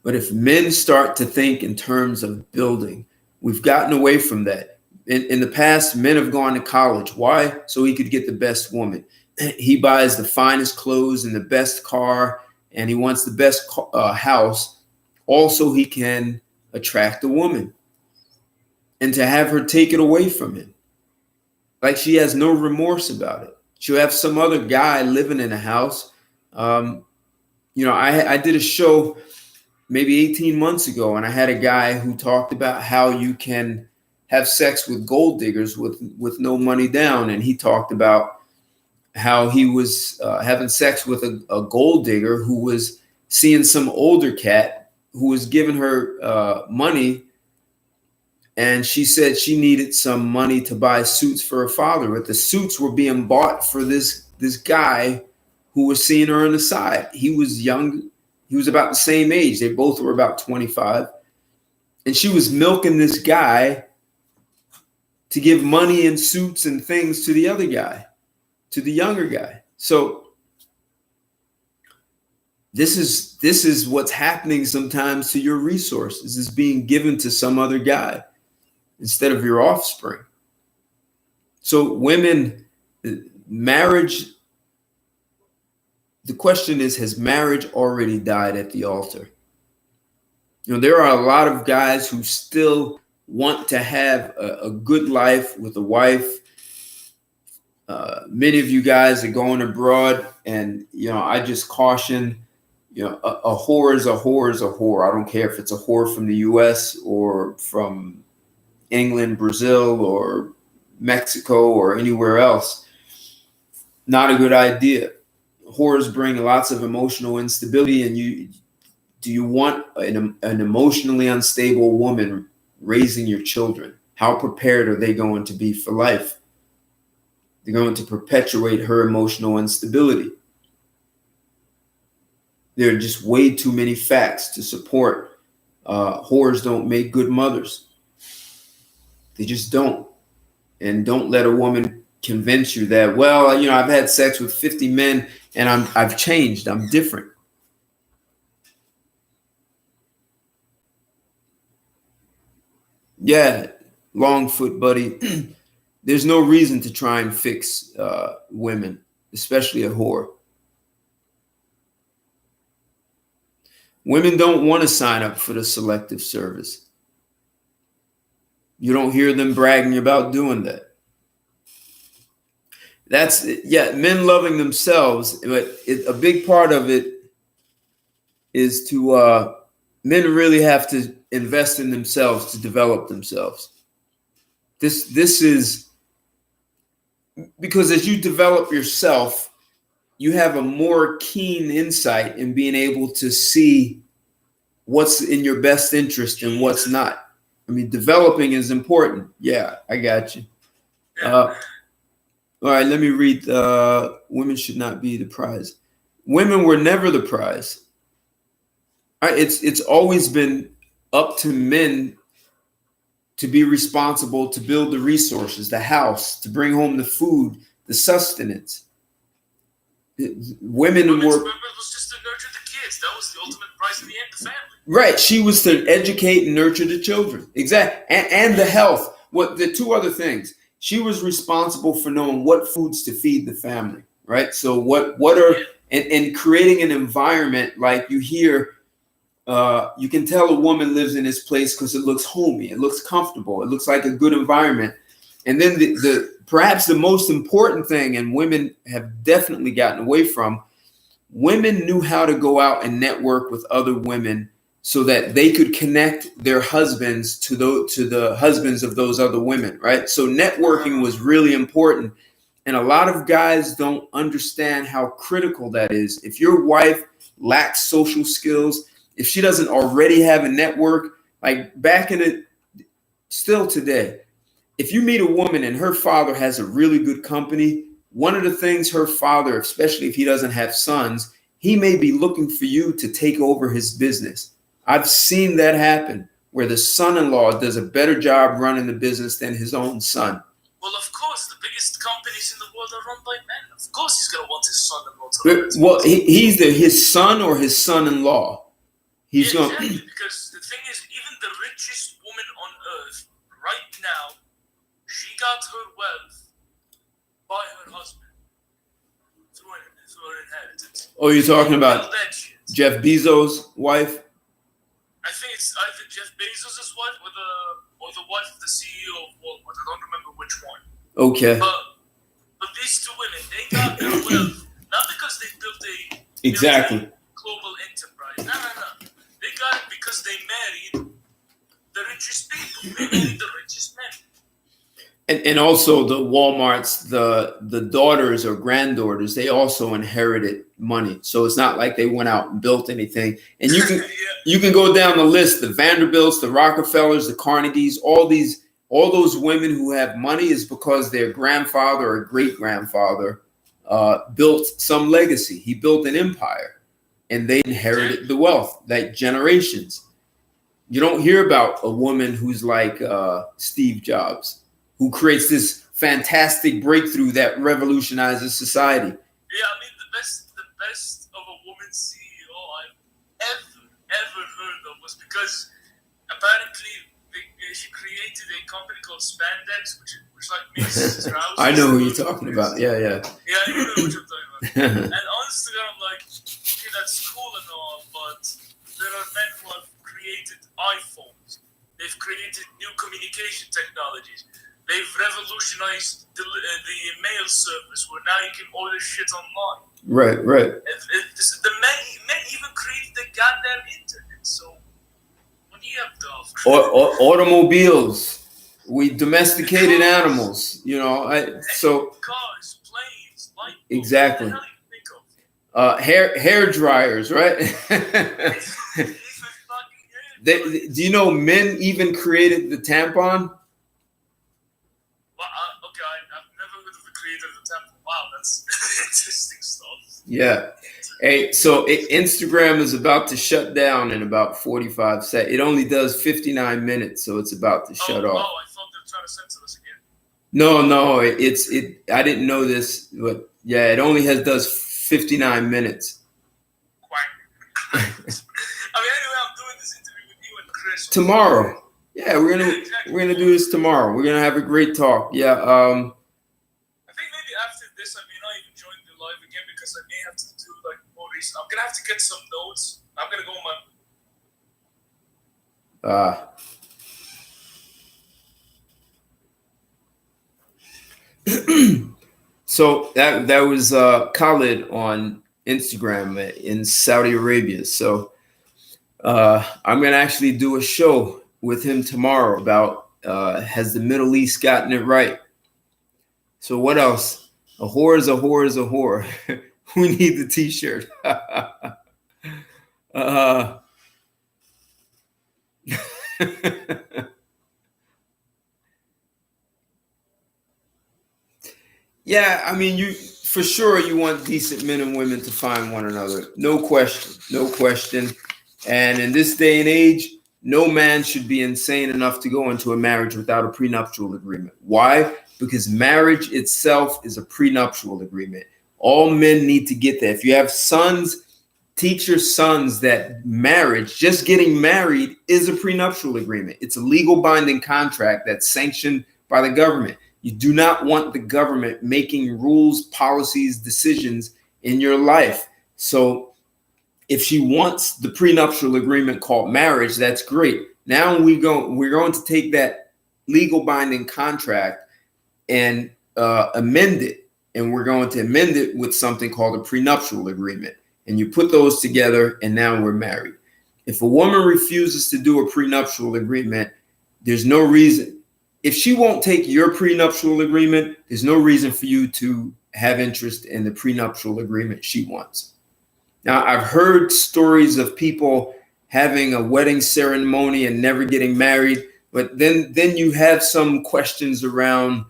But if men start to think in terms of building, we've gotten away from that. In the past, men have gone to college. Why? So he could get the best woman. He buys the finest clothes and the best car, and he wants the best house. Also, he can attract a woman and to have her take it away from him. Like she has no remorse about it. She'll have some other guy living in a house. I did a show maybe 18 months ago, and I had a guy who talked about how you can have sex with gold diggers with no money down. And he talked about how he was having sex with a gold digger who was seeing some older cat who was giving her money. And she said she needed some money to buy suits for her father, but the suits were being bought for this guy who was seeing her on the side. He was young. He was about the same age. They both were about 25. And she was milking this guy to give money and suits and things to the other guy, to the younger guy. So this is what's happening sometimes to your resources, is being given to some other guy instead of your offspring. So women, marriage, the question is, has marriage already died at the altar? There are a lot of guys who still want to have a good life with a wife. Many of you guys are going abroad, and I just caution, a whore is a whore is a whore. I don't care if it's a whore from the US or from England, Brazil, or Mexico, or anywhere else. Not a good idea. Whores bring lots of emotional instability, and do you want an emotionally unstable woman raising your children? How prepared are they going to be for life? They're going to perpetuate her emotional instability. There are just way too many facts to support whores don't make good mothers. They just don't. And don't let a woman convince you that, well, I've had sex with 50 men and I've changed. I'm different. Yeah, Longfoot, buddy. There's no reason to try and fix women, especially a whore. Women don't want to sign up for the selective service. You don't hear them bragging about doing that. That's, yeah, men loving themselves, but a big part of it is to men really have to invest in themselves to develop themselves. This is because as you develop yourself, you have a more keen insight in being able to see what's in your best interest and what's not. I mean, developing is important. Yeah, I got you. All right, let me read. Women should not be the prize. Women were never the prize. All right, it's always been up to men to be responsible, to build the resources, the house, to bring home the food, the sustenance. Women were was just to nurture the kids. That was the ultimate prize in the end, the family. Right. She was to educate and nurture the children. Exactly. And the health. What the two other things. She was responsible for knowing what foods to feed the family. Right. So what are and creating an environment like you hear. You can tell a woman lives in this place because it looks homey, it looks comfortable, it looks like a good environment. And then the perhaps the most important thing, and women have definitely gotten away from, women knew how to go out and network with other women so that they could connect their husbands to the husbands of those other women, right? So networking was really important. And a lot of guys don't understand how critical that is. If your wife lacks social skills, if she doesn't already have a network, like back in it, still today, if you meet a woman and her father has a really good company, one of the things her father, especially if he doesn't have sons, he may be looking for you to take over his business. I've seen that happen where the son-in-law does a better job running the business than his own son. Well, of course, the biggest companies in the world are run by men. Of course, he's going to want his son-in-law to run his Well, business. he's his son or his son-in-law. He's yeah, going exactly, because the thing is, even the richest woman on earth right now, she got her wealth by her husband through an inheritance. Oh, you're talking about Jeff Bezos' wife? I think it's either Jeff Bezos' wife or the wife of the CEO of Walmart. I don't remember which one. Okay. But these two women, they got their wealth not because they built exactly global enterprise. No. They got it because they married the richest people. They married the richest men. And also the Walmarts, the daughters or granddaughters, they also inherited money. So it's not like they went out and built anything. And you can you can go down the list, the Vanderbilts, the Rockefellers, the Carnegies, all those women who have money is because their grandfather or great grandfather built some legacy. He built an empire. And they inherited the wealth, like generations. You don't hear about a woman who's like Steve Jobs, who creates this fantastic breakthrough that revolutionizes society. Yeah, I mean, the best of a woman CEO I've ever heard of was because apparently she created a company called Spandex, which like makes trousers. I know who you're talking about. Yeah. Yeah, you know what I'm talking about. And on Instagram, I'm like, okay, that's cool and all, but there are men who have created iPhones. They've created new communication technologies. They've revolutionized the mail service where now you can order shit online. Right. The men even created the goddamn internet. So what do you have to automobiles. We domesticated animals. You know, cars, planes, light bulbs. Exactly. What the hell do you think of? Hair dryers, right? Do you know men even created the tampon? Well, okay, I've never heard of the creator of the tampon. Wow, that's interesting stuff. Yeah. Hey, so Instagram is about to shut down in about 45 seconds. It only does 59 minutes, so it's about to shut off. Oh, I thought they were trying to censor us again. No, I didn't know this, but yeah, it only does 59 minutes. Quack. I mean, anyway, I'm doing this interview with you and Chris. Tomorrow. Yeah, Yeah, we're gonna do this tomorrow. We're gonna have a great talk. Yeah. I think maybe after this, I may not even join the live again because I may have to do like more research. I'm gonna have to get some notes. I'm gonna go on my. So that was Khalid on Instagram in Saudi Arabia. So I'm gonna actually do a show with him tomorrow about has the Middle East gotten it right? So what else? A whore is a whore is a whore. We need the T-shirt. Yeah, I mean, you for sure you want decent men and women to find one another. No question, no question. And in this day and age, no man should be insane enough to go into a marriage without a prenuptial agreement. Why? Because marriage itself is a prenuptial agreement. All men need to get that. If you have sons, teach your sons that marriage, just getting married, is a prenuptial agreement. It's a legal binding contract that's sanctioned by the government. You do not want the government making rules, policies, decisions in your life. So if she wants the prenuptial agreement called marriage, that's great. Now we're going to take that legal binding contract and amend it. And we're going to amend it with something called a prenuptial agreement. And you put those together, and now we're married. If a woman refuses to do a prenuptial agreement, there's no reason. If she won't take your prenuptial agreement, there's no reason for you to have interest in the prenuptial agreement she wants. Now, I've heard stories of people having a wedding ceremony and never getting married, but then you have some questions around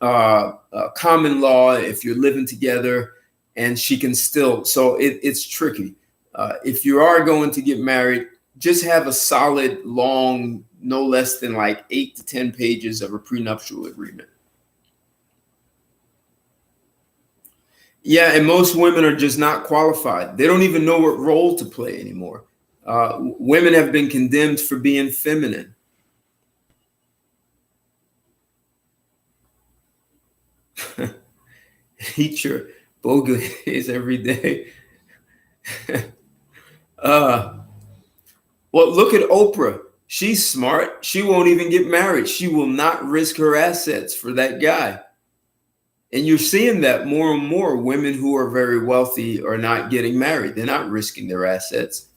common law if you're living together, and she can still. So it's tricky. If you are going to get married, just have a solid, long, no less than like 8 to 10 pages of a prenuptial agreement. Yeah, and most women are just not qualified. They don't even know what role to play anymore. Women have been condemned for being feminine. Eat your bogies every day. Well, look at Oprah. She's smart. She won't even get married. She will not risk her assets for that guy. And you're seeing that more and more. Women who are very wealthy are not getting married. They're not risking their assets.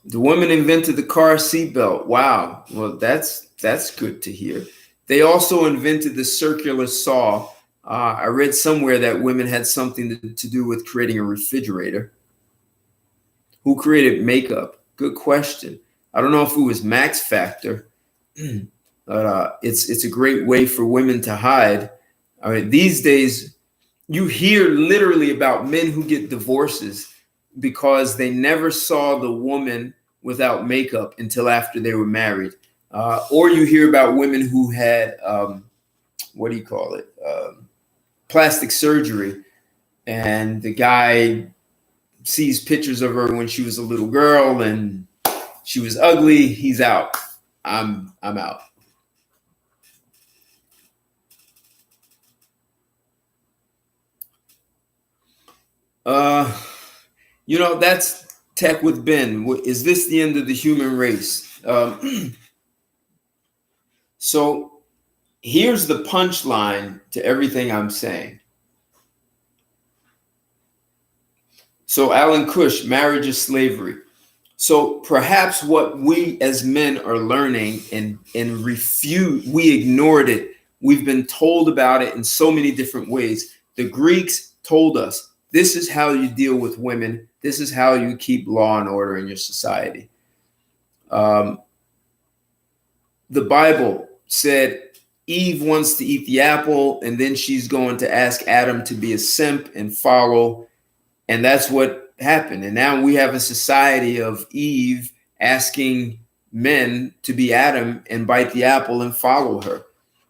The woman invented the car seatbelt. Wow. Well, that's good to hear. They also invented the circular saw. I read somewhere that women had something to do with creating a refrigerator. Who created makeup? Good question. I don't know if it was Max Factor, but it's a great way for women to hide. I mean, these days, you hear literally about men who get divorces because they never saw the woman without makeup until after they were married. Or you hear about women who had, plastic surgery, and the guy sees pictures of her when she was a little girl and she was ugly. He's out. I'm out. That's Tech with Ben. Is this the end of the human race? So here's the punchline to everything I'm saying. So Alan Cush, marriage is slavery. So perhaps what we as men are learning and refuse, we ignored it. We've been told about it in so many different ways. The Greeks told us, this is how you deal with women. This is how you keep law and order in your society. The Bible said Eve wants to eat the apple, and then she's going to ask Adam to be a simp and follow. And that's what happened. And now we have a society of Eve asking men to be Adam and bite the apple and follow her.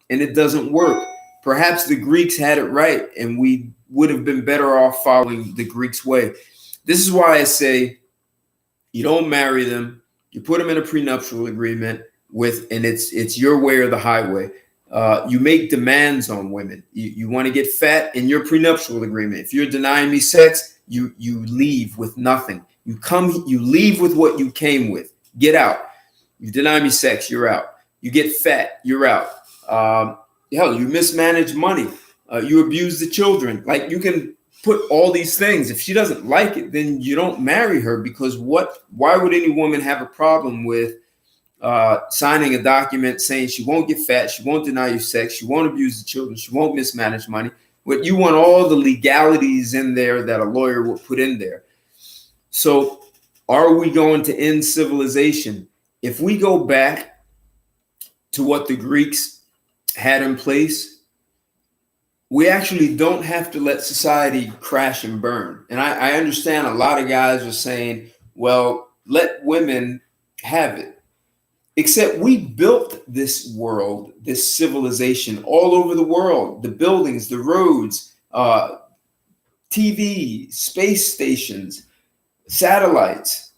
And it doesn't work. Perhaps the Greeks had it right, and we would have been better off following the Greeks' way. This is why I say you don't marry them. You put them in a prenuptial agreement and it's your way or the highway. You make demands on women. You want to get fat in your prenuptial agreement. If you're denying me sex, you leave with nothing. You leave with what you came with. Get out. You deny me sex, you're out. You get fat, you're out. Hell, you mismanage money. You abuse the children. Like, you can put all these things. If she doesn't like it, then you don't marry her, because why would any woman have a problem with signing a document saying she won't get fat, she won't deny you sex, she won't abuse the children, she won't mismanage money? But you want all the legalities in there that a lawyer would put in there. So are we going to end civilization? If we go back to what the Greeks had in place, we actually don't have to let society crash and burn. And I understand a lot of guys are saying, well, let women have it. Except we built this world, this civilization all over the world, the buildings, the roads, TV, space stations, satellites,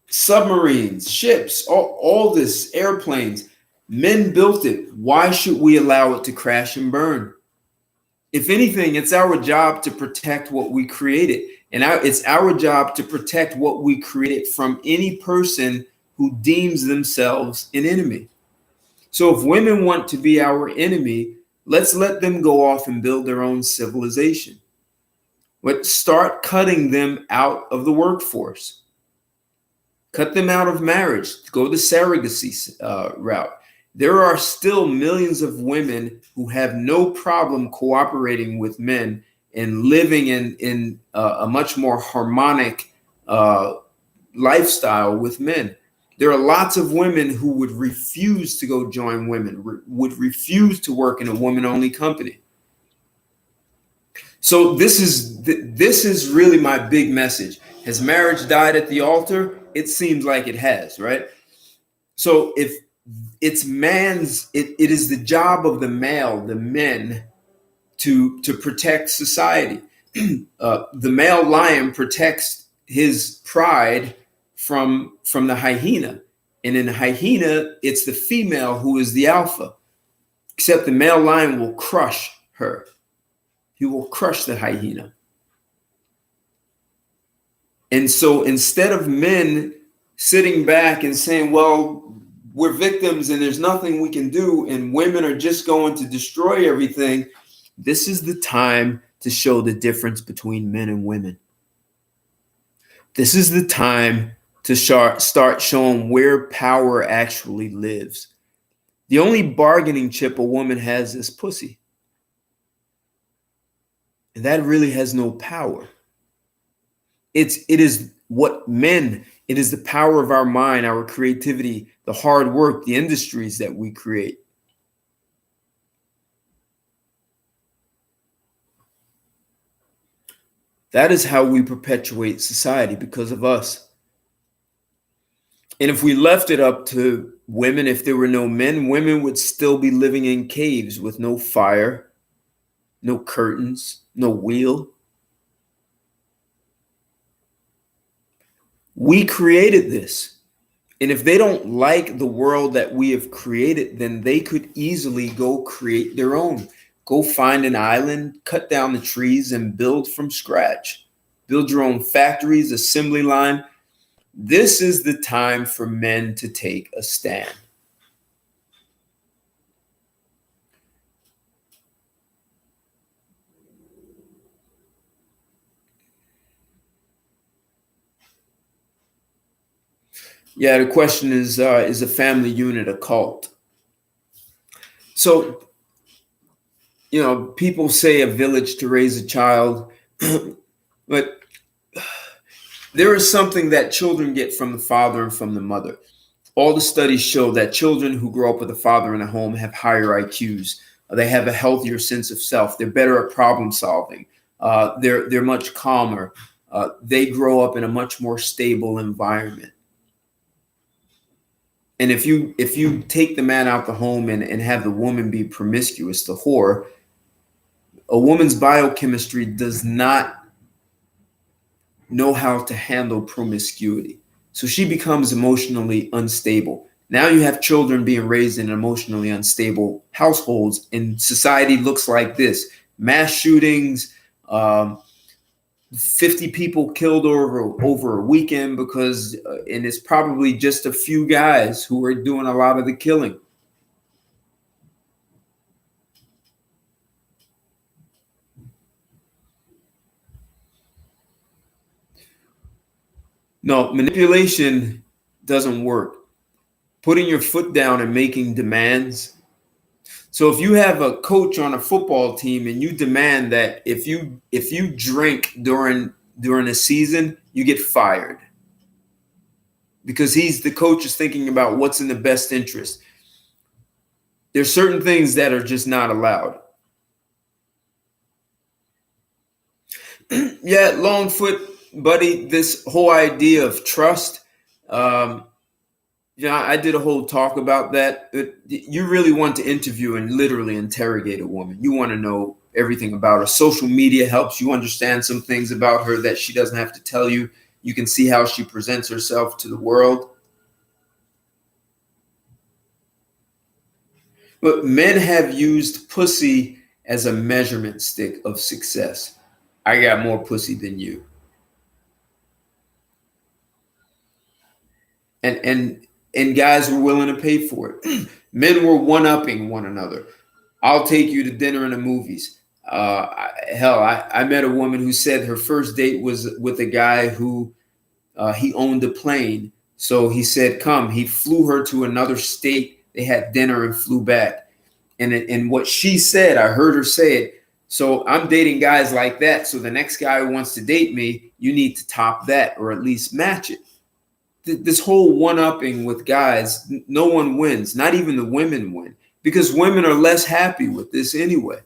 submarines, ships, all this, airplanes. Men built it. Why should we allow it to crash and burn? If anything, it's our job to protect what we created. And it's our job to protect what we created from any person who deems themselves an enemy. So if women want to be our enemy, let's let them go off and build their own civilization. But start cutting them out of the workforce. Cut them out of marriage. Go the surrogacy route. There are still millions of women who have no problem cooperating with men and living in a much more harmonic lifestyle with men. There are lots of women who would refuse to go join women, would refuse to work in a woman-only company. So this is really my big message. Has marriage died at the altar? It seems like it has, right? So if it's it is the job of the men, to protect society. The male lion protects his pride from the hyena. And in the hyena, it's the female who is the alpha. Except the male lion will crush her. He will crush the hyena. And so instead of men sitting back and saying, well, we're victims and there's nothing we can do, and women are just going to destroy everything, this is the time to show the difference between men and women. This is the time to start showing where power actually lives. The only bargaining chip a woman has is pussy. And that really has no power. It is what men, it is the power of our mind, our creativity, the hard work, the industries that we create. That is how we perpetuate society, because of us. And if we left it up to women, if there were no men, women would still be living in caves with no fire, no curtains, no wheel. We created this. And if they don't like the world that we have created, then they could easily go create their own. Go find an island, cut down the trees, and build from scratch. Build your own factories, assembly line. This is the time for men to take a stand. Yeah, the question is a family unit a cult? So, people say a village to raise a child, but there is something that children get from the father and from the mother. All the studies show that children who grow up with a father in a home have higher IQs. They have a healthier sense of self. They're better at problem solving. They're much calmer. They grow up in a much more stable environment. And if you take the man out the home and have the woman be promiscuous, the whore, a woman's biochemistry does not know how to handle promiscuity. So she becomes emotionally unstable. Now you have children being raised in emotionally unstable households, and society looks like this: mass shootings, 50 people killed over a weekend because, and it's probably just a few guys who are doing a lot of the killing. No, manipulation doesn't work. Putting your foot down and making demands. So if you have a coach on a football team and you demand that if you drink during a season, you get fired because the coach is thinking about what's in the best interest. There's certain things that are just not allowed. Yeah, Longfoot, buddy, this whole idea of trust. Um, I did a whole talk about that. You really want to interview and literally interrogate a woman. You want to know everything about her. Social media helps you understand some things about her that she doesn't have to tell you. You can see how she presents herself to the world. But men have used pussy as a measurement stick of success. I got more pussy than you. And guys were willing to pay for it. Men were one-upping one another. I'll take you to dinner and the movies. I met a woman who said her first date was with a guy who he owned a plane. So he said, come. He flew her to another state. They had dinner and flew back. And what she said, I heard her say it. So I'm dating guys like that. So the next guy who wants to date me, you need to top that or at least match it. This whole one-upping with guys, no one wins. Not even the women win because women are less happy with this anyway.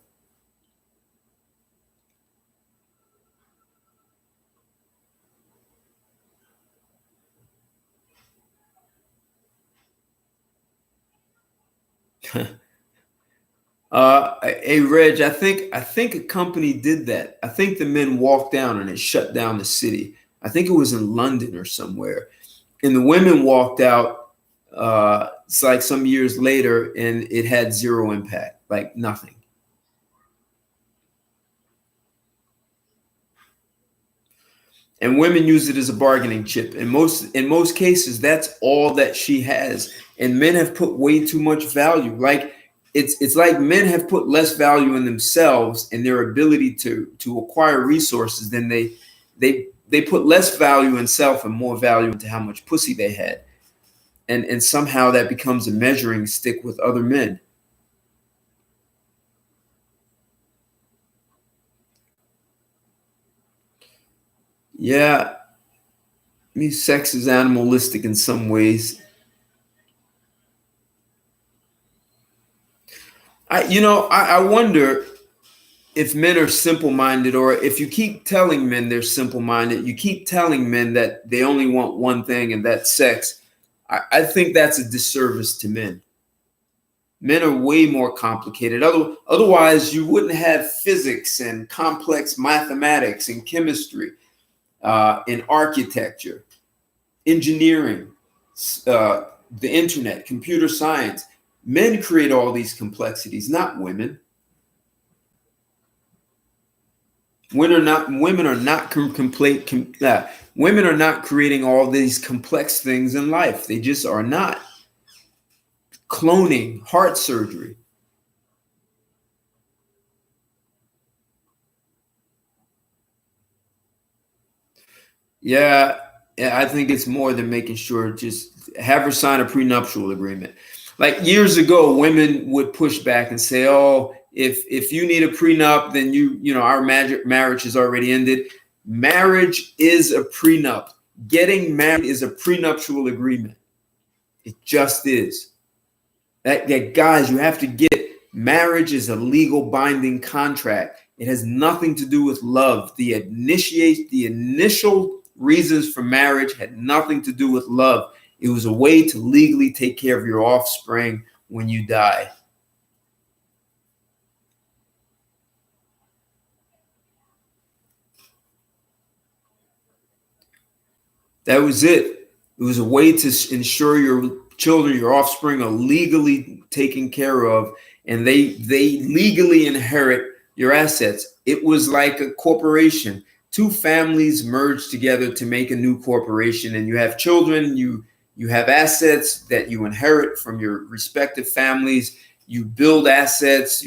Hey Reg, I think a company did that. I think the men walked down and it shut down the city. I think it was in London or somewhere, and the women walked out. It's like some years later, and it had zero impact, like nothing. And women use it as a bargaining chip. In most cases, that's all that she has. And men have put way too much value. Like it's like men have put less value in themselves and their ability to acquire resources than they put less value in self and more value into how much pussy they had. And somehow that becomes a measuring stick with other men. Yeah, I mean, sex is animalistic in some ways. I wonder if men are simple minded, or if you keep telling men they're simple minded, you keep telling men that they only want one thing and that's sex. I think that's a disservice to men. Men are way more complicated. Otherwise, you wouldn't have physics and complex mathematics and chemistry, and architecture, engineering, the internet, computer science. Men create all these complexities, not women. Women are not creating all these complex things in life. They just are not. Cloning, heart surgery. Yeah, yeah, I think it's more than making sure. Just have her sign a prenuptial agreement. Like years ago, women would push back and say, "Oh, if you need a prenup, then our marriage has already ended." Marriage is a prenup. Getting married is a prenuptial agreement. It just is. That guys, you have to get it. Marriage is a legal binding contract. It has nothing to do with love. The initial reasons for marriage had nothing to do with love. It was a way to legally take care of your offspring when you die. That was it. It was a way to ensure your children, your offspring, are legally taken care of, and they legally inherit your assets. It was like a corporation. Two families merged together to make a new corporation, and you have children. You have assets that you inherit from your respective families. You build assets.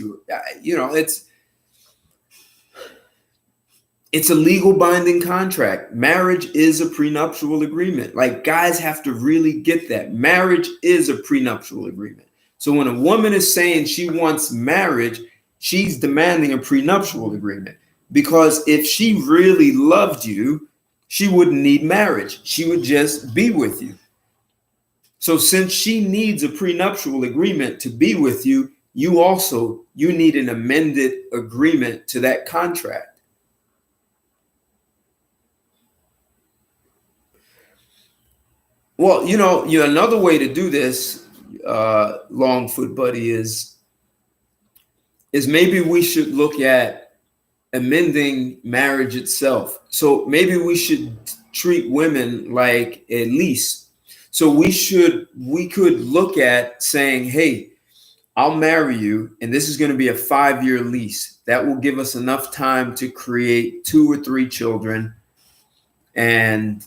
It's a legal binding contract. Marriage is a prenuptial agreement. Like, guys have to really get that. Marriage is a prenuptial agreement. So when a woman is saying she wants marriage, she's demanding a prenuptial agreement. Because if she really loved you, she wouldn't need marriage. She would just be with you. So since she needs a prenuptial agreement to be with you, you need an amended agreement to that contract. Well, another way to do this, Longfoot buddy, is maybe we should look at amending marriage itself. So maybe we should treat women like a lease. So we could look at saying, hey, I'll marry you, and this is going to be a 5-year lease. That will give us enough time to create 2 or 3 children, and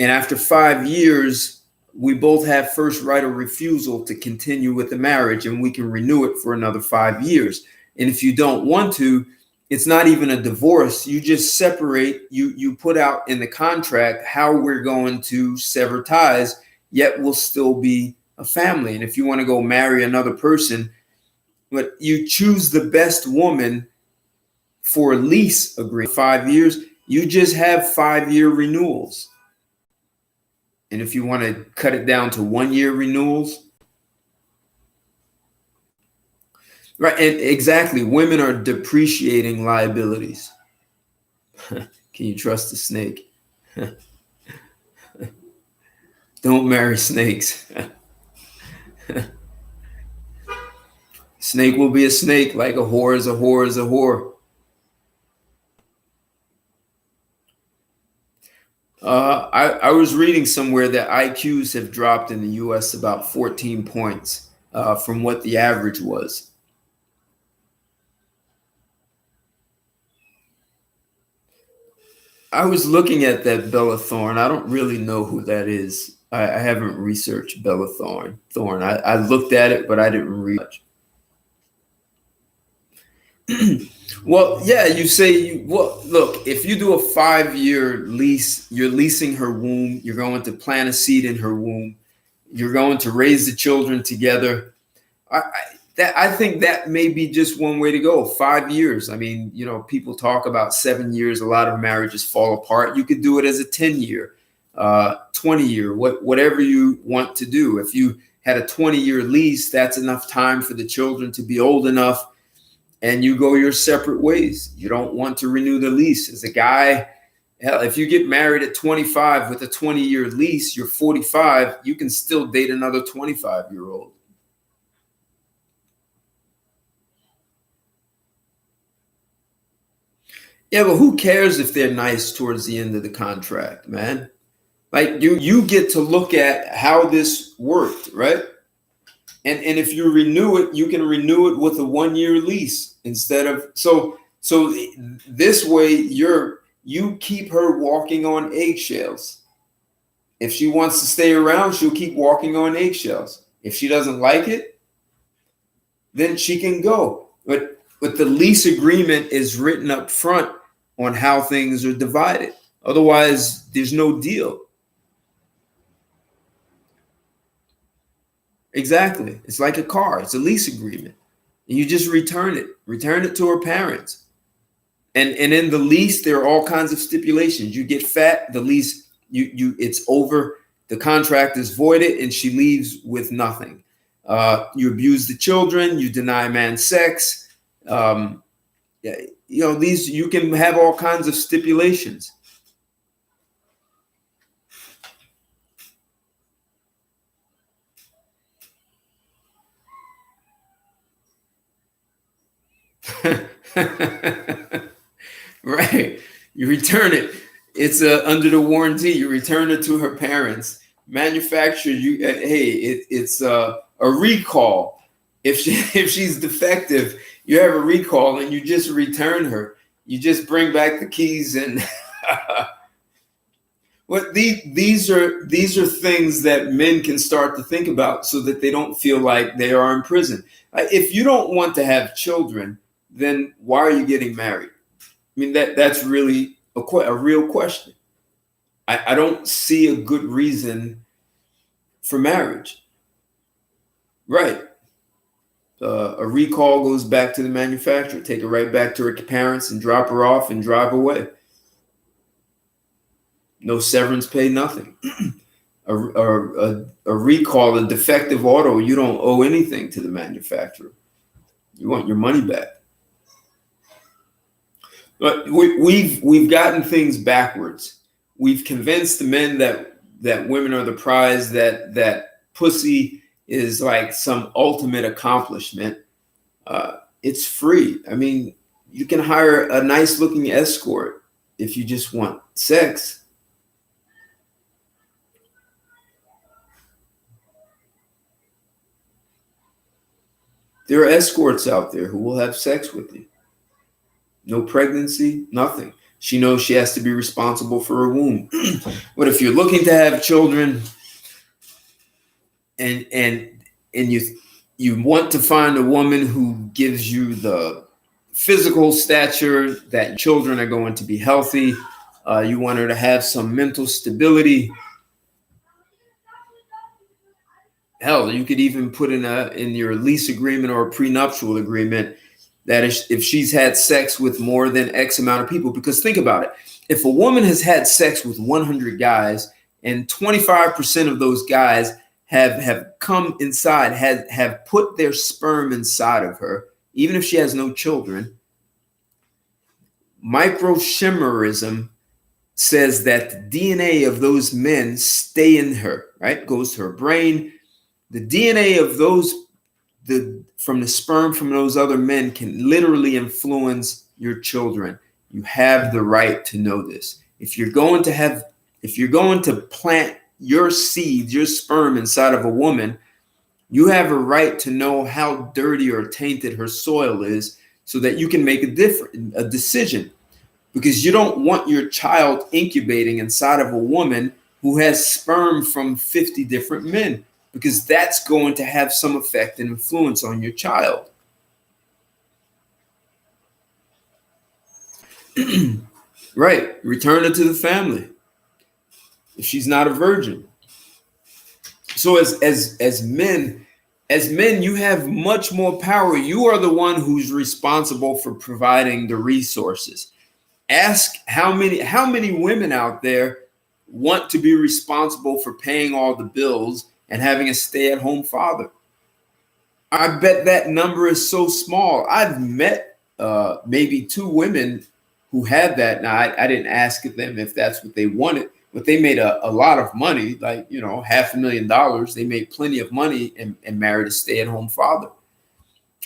after 5 years, we both have first right of refusal to continue with the marriage, and we can renew it for another 5 years. And if you don't want to, it's not even a divorce. You just separate. You put out in the contract how we're going to sever ties, yet we'll still be a family. And if you want to go marry another person, but you choose the best woman for a lease agreement, 5 years, you just have 5-year renewals. And if you want to cut it down to 1-year renewals, right? And exactly, women are depreciating liabilities. Can you trust a snake? Don't marry snakes. Snake will be a snake, like a whore is a whore is a whore. I was reading somewhere that IQs have dropped in the US about 14 points from what the average was. I was looking at that Bella Thorne. I don't really know who that is. I haven't researched Bella Thorne. I looked at it, but I didn't read much. Well, yeah, look, if you do a 5-year lease, you're leasing her womb, you're going to plant a seed in her womb, you're going to raise the children together. I think that may be just one way to go. 5 years. I mean, people talk about 7 years. A lot of marriages fall apart. You could do it as a 10-year, 20-year, whatever you want to do. If you had a 20-year lease, that's enough time for the children to be old enough, and you go your separate ways. You don't want to renew the lease. As a guy, hell, if you get married at 25 with a 20-year lease, you're 45, you can still date another 25-year-old. Yeah, but who cares if they're nice towards the end of the contract, man? Like, you get to look at how this worked, right? And if you renew it, you can renew it with a 1-year lease instead of so this way you keep her walking on eggshells. If she wants to stay around, she'll keep walking on eggshells. If she doesn't like it, then she can go. But the lease agreement is written up front on how things are divided. Otherwise, there's no deal. Exactly. It's like a car. It's a lease agreement. And you just return it to her parents. And in the lease, there are all kinds of stipulations. You get fat, the lease, it's over, the contract is voided, and she leaves with nothing. You abuse the children, you deny man sex. You can have all kinds of stipulations. Right. You return it. It's under the warranty. You return her to her parents. Manufacturer, it's a recall. If she's defective, you have a recall, and you just return her. You just bring back the keys, and these are things that men can start to think about, so that they don't feel like they are in prison. If you don't want to have children, then why are you getting married? I mean, that's really a real question. I don't see a good reason for marriage. Right. A recall goes back to the manufacturer. Take her right back to her parents and drop her off and drive away. No severance pay, nothing. A recall, a defective auto, you don't owe anything to the manufacturer. You want your money back. But we've gotten things backwards. We've convinced the men that women are the prize, that pussy is like some ultimate accomplishment. It's free. I mean, you can hire a nice looking escort if you just want sex. There are escorts out there who will have sex with you. No pregnancy, nothing. She knows she has to be responsible for her womb. But if you're looking to have children, and you want to find a woman who gives you the physical stature that children are going to be healthy, you want her to have some mental stability. Hell, you could even put in your lease agreement or a prenuptial agreement that if she's had sex with more than X amount of people. Because think about it. If a woman has had sex with 100 guys and 25% of those guys have come inside, have put their sperm inside of her, even if she has no children, microchimerism says that the DNA of those men stay in her, right? Goes to her brain. The DNA of from the sperm from those other men can literally influence your children. You have the right to know this. If you're going to plant your seeds, your sperm inside of a woman, you have a right to know how dirty or tainted her soil is, so that you can make a decision. Because you don't want your child incubating inside of a woman who has sperm from 50 different men, because that's going to have some effect and influence on your child. Right. Return her to the family if she's not a virgin. So as men, you have much more power. You are the one who's responsible for providing the resources. Ask how many women out there want to be responsible for paying all the bills and having a stay-at-home father. I bet that number is so small. I've met maybe 2 women who had that. Now, I didn't ask them if that's what they wanted, but they made a lot of money, like, $500,000. They made plenty of money and married a stay-at-home father.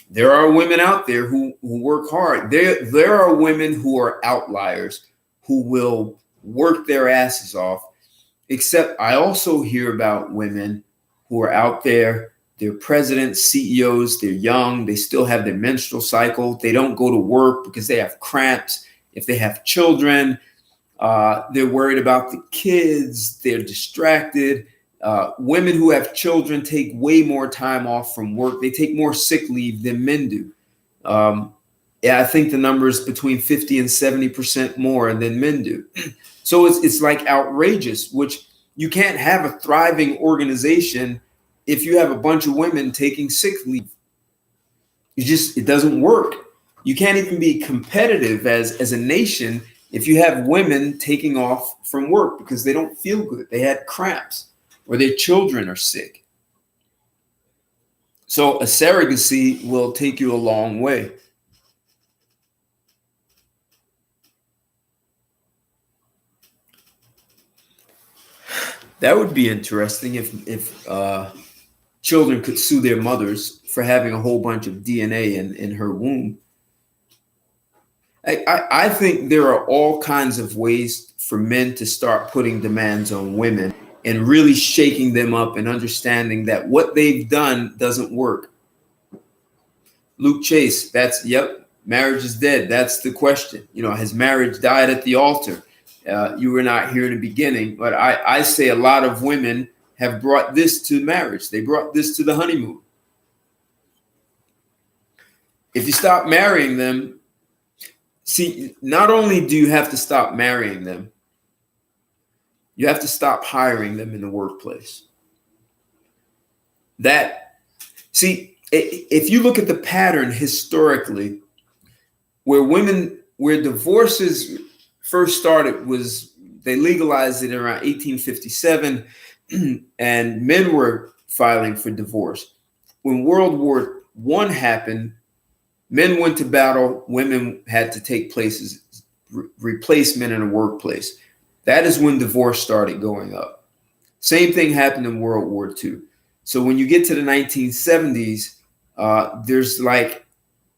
There are women out there who work hard. There are women who are outliers who will work their asses off. Except I also hear about women who are out there. They're presidents, CEOs. They're young. They still have their menstrual cycle. They don't go to work because they have cramps. If they have children, they're worried about the kids. They're distracted. Women who have children take way more time off from work. They take more sick leave than men do. I think the number is between 50 and 70% more than men do. So it's like outrageous, which you can't have a thriving organization if you have a bunch of women taking sick leave. It doesn't work. You can't even be competitive as a nation if you have women taking off from work because they don't feel good. They had cramps or their children are sick. So a surrogacy will take you a long way. That would be interesting if children could sue their mothers for having a whole bunch of DNA in her womb. I think there are all kinds of ways for men to start putting demands on women and really shaking them up and understanding that what they've done doesn't work. Luke Chase, that's, yep, marriage is dead. That's the question. Has marriage died at the altar? You were not here in the beginning, but I say a lot of women have brought this to marriage. They brought this to the honeymoon. If you stop marrying them, see, not only do you have to stop marrying them, you have to stop hiring them in the workplace. If you look at the pattern historically, where divorces first started was they legalized it around 1857, and men were filing for divorce. When World War I happened, men went to battle, women had to take places, replace men in the workplace. That is when divorce started going up. Same thing happened in World War II. So when you get to the 1970s,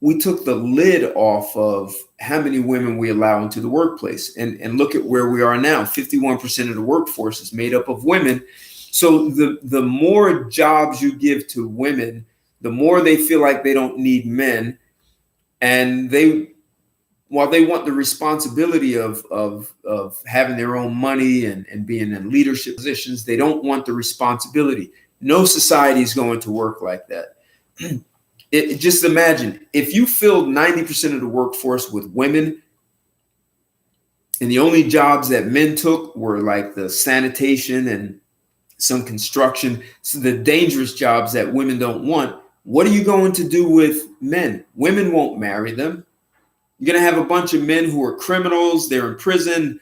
we took the lid off of how many women we allow into the workplace. And look at where we are now. 51% of the workforce is made up of women. So the more jobs you give to women, the more they feel like they don't need men. And while they want the responsibility of having their own money and being in leadership positions, they don't want the responsibility. No society is going to work like that. Just imagine if you filled 90% of the workforce with women, and the only jobs that men took were like the sanitation and some construction, so the dangerous jobs that women don't want. What are you going to do with men? Women won't marry them. You're going to have a bunch of men who are criminals. They're in prison,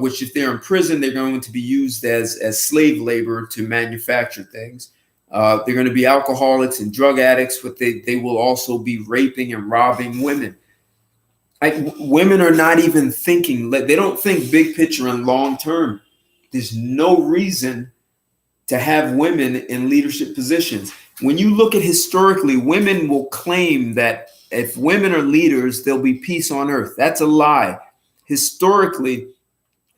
which if they're in prison, they're going to be used as slave labor to manufacture things. They're going to be alcoholics and drug addicts, but they will also be raping and robbing women. Like, women are not even thinking, they don't think big picture and long term. There's no reason to have women in leadership positions. When you look at historically, women will claim that if women are leaders, there'll be peace on earth. That's a lie. Historically,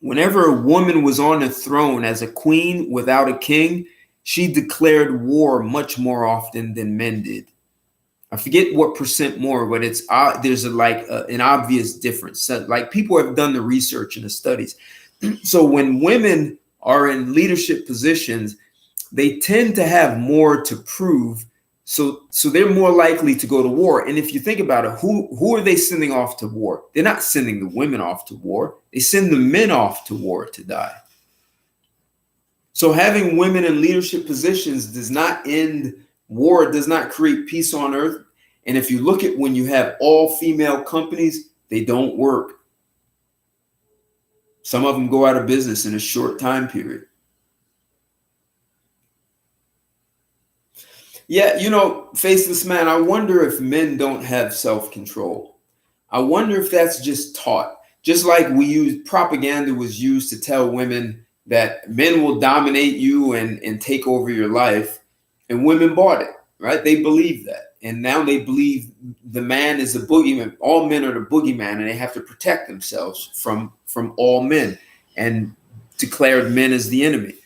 whenever a woman was on the throne as a queen without a king, she declared war much more often than men did. I forget what percent more, but there's an obvious difference. So, like, people have done the research and the studies. So when women are in leadership positions, they tend to have more to prove. So they're more likely to go to war. And if you think about it, who are they sending off to war? They're not sending the women off to war. They send the men off to war to die. So having women in leadership positions does not end war, does not create peace on earth. And if you look at when you have all female companies, they don't work. Some of them go out of business in a short time period. Yeah, Faceless Man, I wonder if men don't have self-control. I wonder if that's just taught. Just like propaganda was used to tell women that men will dominate you and take over your life, and women bought it, right? They believe that. And now they believe the man is a boogeyman. All men are the boogeyman, and they have to protect themselves from all men and declared men as the enemy.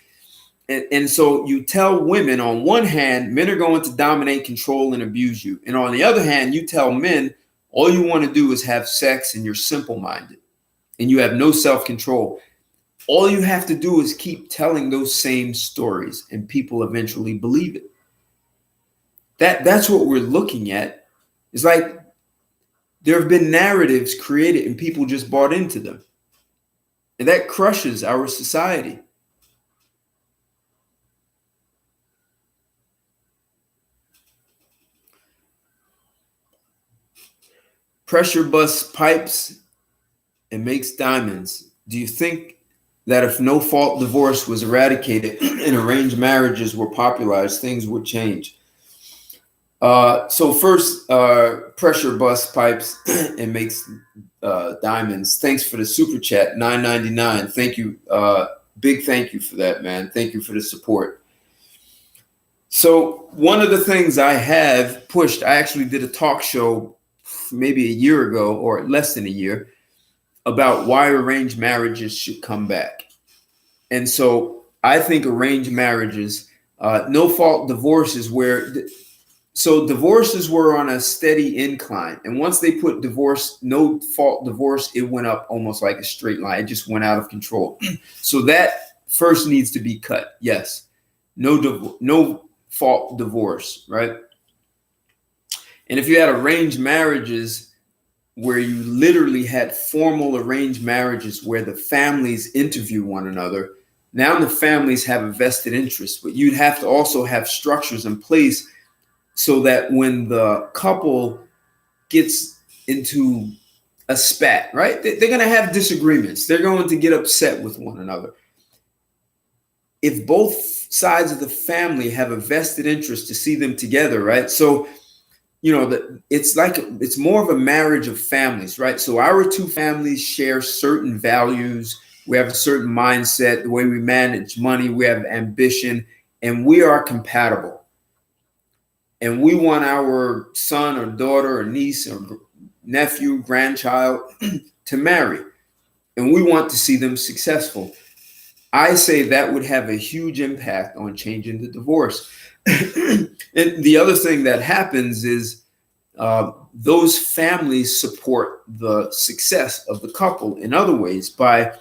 And so you tell women, on one hand, men are going to dominate, control, and abuse you. And on the other hand, you tell men, all you want to do is have sex, and you're simple-minded and you have no self-control. All you have to do is keep telling those same stories, and people eventually believe it. That's what we're looking at. It's like there have been narratives created and people just bought into them. And that crushes our society. Pressure busts pipes and makes diamonds. Do you think that if no-fault divorce was eradicated and arranged marriages were popularized, things would change? So first, pressure busts pipes and makes diamonds. Thanks for the super chat, $9.99. Thank you. Big thank you for that, man. Thank you for the support. So one of the things I have pushed, I actually did a talk show maybe a year ago or less than a year about why arranged marriages should come back. And so I think arranged marriages, no fault divorces so divorces were on a steady incline. And once they put no fault divorce, it went up almost like a straight line. It just went out of control. So that first needs to be cut. Yes. No fault divorce, right? And if you had arranged marriages where you literally had formal arranged marriages where the families interview one another, now the families have a vested interest, but you'd have to also have structures in place so that when the couple gets into a spat, right? They're going to have disagreements. They're going to get upset with one another. If both sides of the family have a vested interest to see them together, right? So, it's more of a marriage of families, right? So our two families share certain values. We have a certain mindset, the way we manage money, we have ambition, and we are compatible. And we want our son or daughter or niece or nephew, grandchild to marry. And we want to see them successful. I say that would have a huge impact on changing the divorce. And the other thing that happens is those families support the success of the couple in other ways by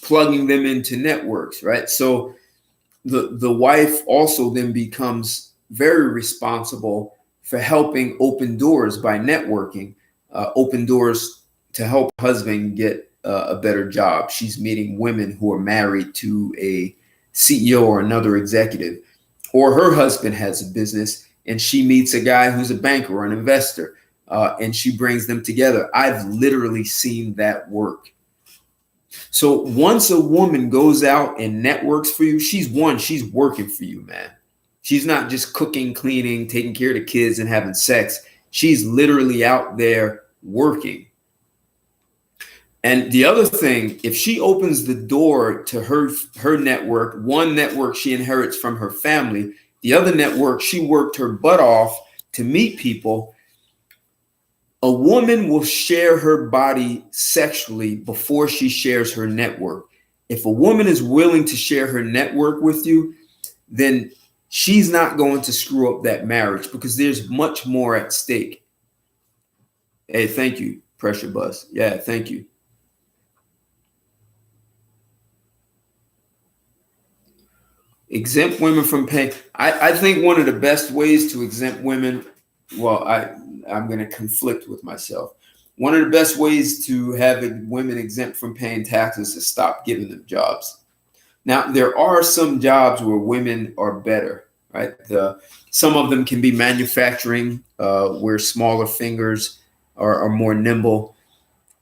plugging them into networks, right? So the wife also then becomes very responsible for helping open doors by networking, open doors to help husband get a better job. She's meeting women who are married to a CEO or another executive, or her husband has a business and she meets a guy who's a banker or an investor, and she brings them together. I've literally seen that work. So once a woman goes out and networks for you, she's working for you, man. She's not just cooking, cleaning, taking care of the kids and having sex. She's literally out there working. And the other thing, if she opens the door to her network, one network she inherits from her family, the other network she worked her butt off to meet people, a woman will share her body sexually before she shares her network. If a woman is willing to share her network with you, then she's not going to screw up that marriage because there's much more at stake. Hey, thank you, Pressure Bus. Yeah, thank you. Exempt women from paying. I think one of the best ways to exempt women, well, I'm going to conflict with myself. One of the best ways to have women exempt from paying taxes is stop giving them jobs. Now, there are some jobs where women are better, right? Some of them can be manufacturing, where smaller fingers are more nimble.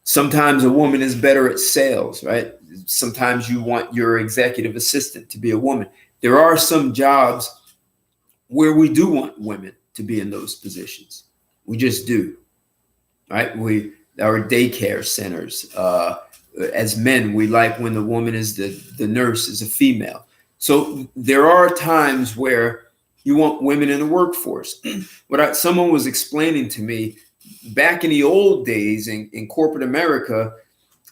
Sometimes a woman is better at sales, right? Sometimes you want your executive assistant to be a woman. There are some jobs where we do want women to be in those positions. We just do, right? Our daycare centers, as men, we like when the woman is the nurse is a female. So there are times where you want women in the workforce. Someone was explaining to me back in the old days in corporate America,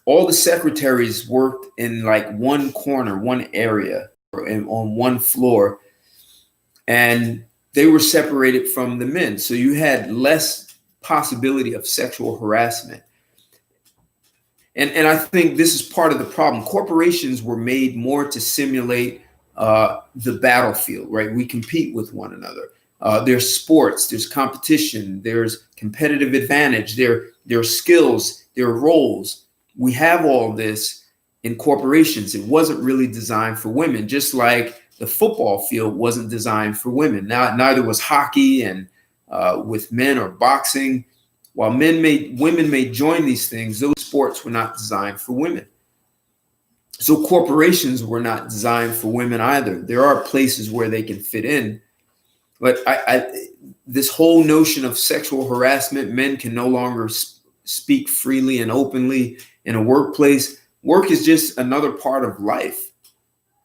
all the secretaries worked in like one corner, one area, and on one floor, and they were separated from the men. So you had less possibility of sexual harassment. And I think this is part of the problem. Corporations were made more to simulate the battlefield, right? We compete with one another. There's sports, there's competition, there's competitive advantage, there are skills, there are roles. We have all this in corporations. It wasn't really designed for women, just like the football field wasn't designed for women. Now, neither was hockey and with men or boxing. While women may join these things, those sports were not designed for women. So corporations were not designed for women either. There are places where they can fit in. But this whole notion of sexual harassment, men can no longer speak freely and openly in a workplace. Work is just another part of life.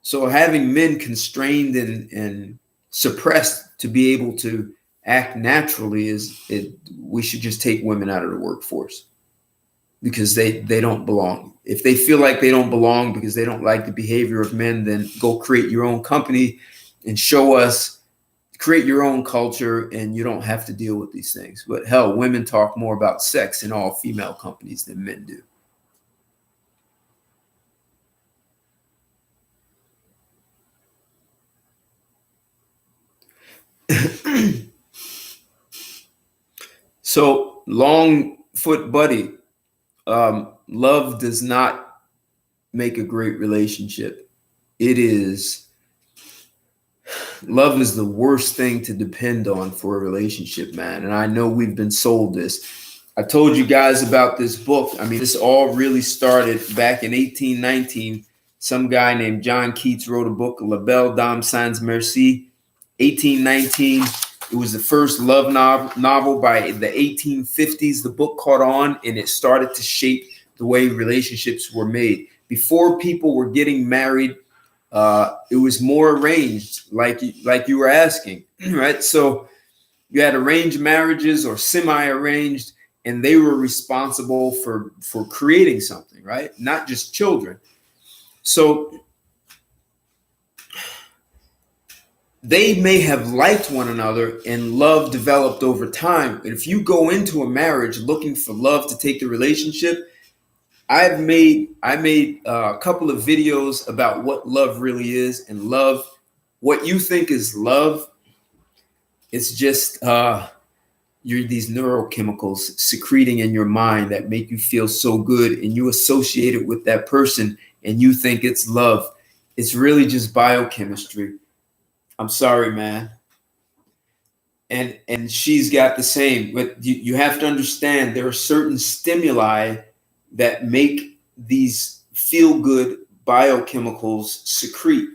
So having men constrained and suppressed to be able to act naturally we should just take women out of the workforce. because they don't belong. If they feel like they don't belong because they don't like the behavior of men, then go create your own company and show us, create your own culture, and you don't have to deal with these things. But hell, women talk more about sex in all female companies than men do. So, Longfoot Buddy, love does not make a great relationship. Love is the worst thing to depend on for a relationship, man. And I know we've been sold this. I told you guys about this book. I mean, this all really started back in 1819. Some guy named John Keats wrote a book, La Belle Dame Sans Merci, 1819. It was the first love novel. By the 1850s. The book caught on and it started to shape the way relationships were made. Before people were getting married, it was more arranged, like you were asking, right? So you had arranged marriages or semi-arranged, and they were responsible for creating something, right? Not just children. So they may have liked one another and love developed over time. But if you go into a marriage looking for love to take the relationship, I made a couple of videos about what love really is, and love, what you think is love, it's just you're these neurochemicals secreting in your mind that make you feel so good, and you associate it with that person and you think it's love. It's really just biochemistry. I'm sorry, man. And she's got the same, but you have to understand there are certain stimuli that make these feel-good biochemicals secrete,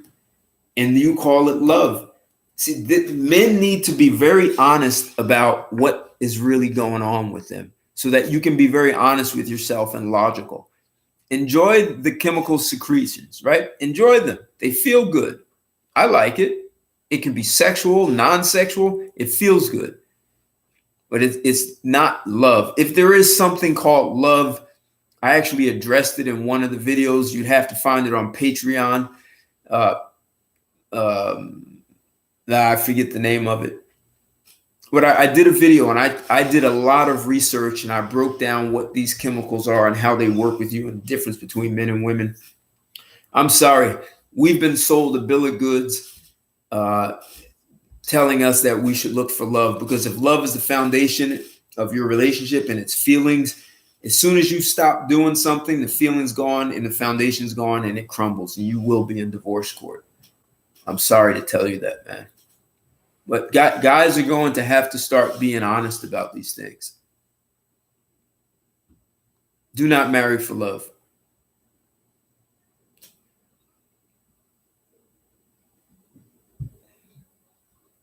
and you call it love. See, men need to be very honest about what is really going on with them so that you can be very honest with yourself and logical. Enjoy the chemical secretions, right? Enjoy them. They feel good. I like it. It can be sexual, non-sexual. It feels good, but it's not love. If there is something called love, I actually addressed it in one of the videos. You'd have to find it on Patreon. I forget the name of it. But I did a video, and I did a lot of research, and I broke down what these chemicals are and how they work with you and the difference between men and women. I'm sorry. We've been sold a bill of goods telling us that we should look for love, because if love is the foundation of your relationship and its feelings, as soon as you stop doing something, the feeling's gone and the foundation's gone, and it crumbles, and you will be in divorce court. I'm sorry to tell you that, man. But guys are going to have to start being honest about these things. Do not marry for love.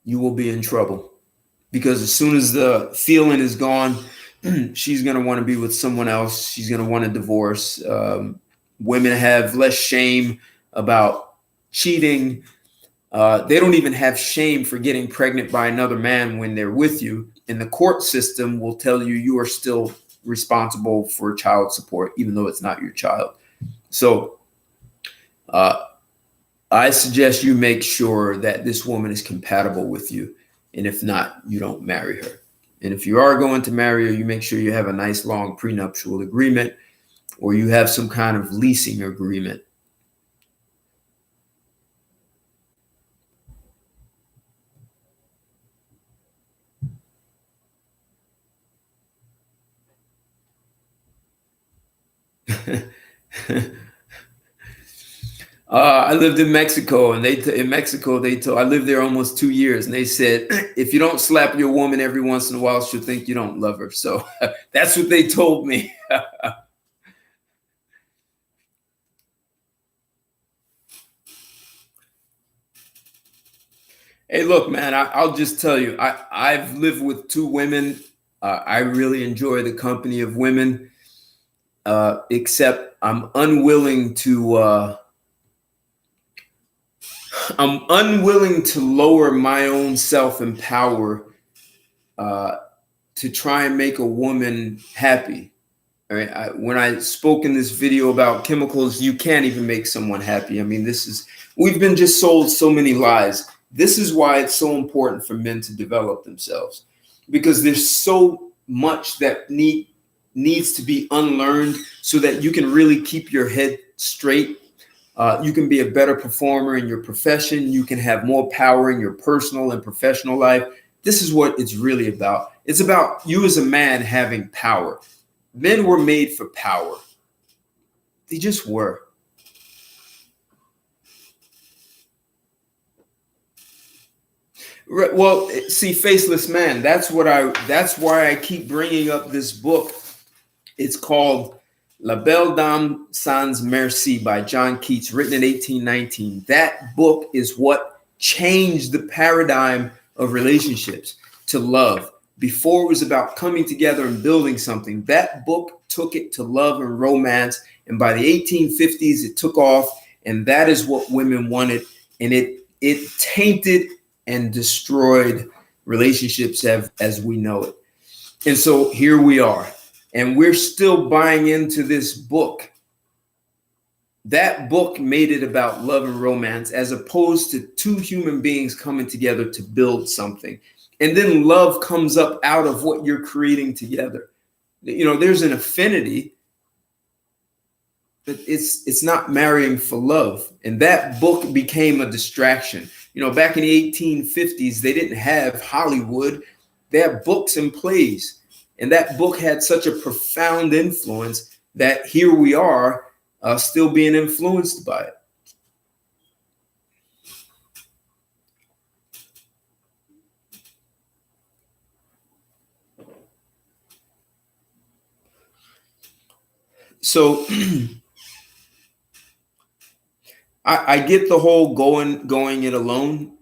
You will be in trouble, because as soon as the feeling is gone, she's going to want to be with someone else. She's going to want a divorce. Women have less shame about cheating. They don't even have shame for getting pregnant by another man when they're with you. And the court system will tell you you are still responsible for child support, even though it's not your child. So I suggest you make sure that this woman is compatible with you. And if not, you don't marry her. And if you are going to marry her, you make sure you have a nice long prenuptial agreement, or you have some kind of leasing agreement. I lived in Mexico, and I lived there almost 2 years, and they said, if you don't slap your woman every once in a while, she'll think you don't love her. So that's what they told me. Hey, look, man, I'll just tell you, I've lived with 2 women. I really enjoy the company of women, except I'm unwilling to lower my own self and power to try and make a woman happy. All right. When I spoke in this video about chemicals, you can't even make someone happy. I mean, we've been just sold so many lies. This is why it's so important for men to develop themselves, because there's so much that needs to be unlearned so that you can really keep your head straight. You can be a better performer in your profession. You can have more power in your personal and professional life. This is what it's really about. It's about you as a man having power. Men were made for power. They just were. Well, see, Faceless Man, that's why I keep bringing up this book. It's called La Belle Dame Sans Merci by John Keats, written in 1819. That book is what changed the paradigm of relationships to love. Before it was about coming together and building something. That book took it to love and romance. And by the 1850s, it took off. And that is what women wanted. And it tainted and destroyed relationships as we know it. And so here we are. And we're still buying into this book. That book made it about love and romance as opposed to two human beings coming together to build something. And then love comes up out of what you're creating together. You know, there's an affinity, but it's not marrying for love. And that book became a distraction. You know, back in the 1850s, they didn't have Hollywood. They had books and plays. And that book had such a profound influence that here we are still being influenced by it. So I get the whole going it alone,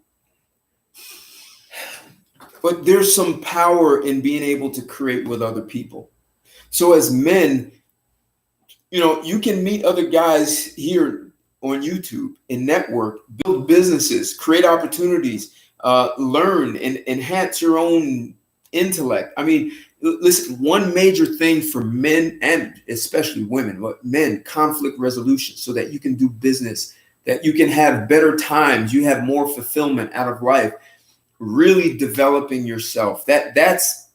but there's some power in being able to create with other people. So as men, you know, you can meet other guys here on YouTube and network, build businesses, create opportunities, learn and enhance your own intellect. I mean, listen, one major thing for men and especially women, but men, conflict resolution, so that you can do business, that you can have better times, you have more fulfillment out of life, really developing yourself. That's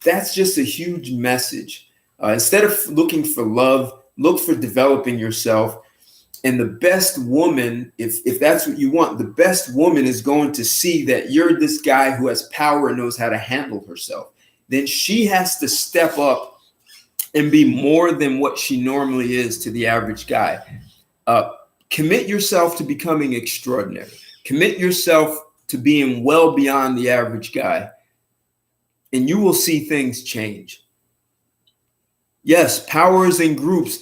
just a huge message. Instead of looking for love, look for developing yourself. And the best woman, if that's what you want, the best woman is going to see that you're this guy who has power and knows how to handle herself. Then she has to step up and be more than what she normally is to the average guy. Commit yourself to becoming extraordinary. Commit yourself to being well beyond the average guy, and you will see things change. Yes, power is in groups.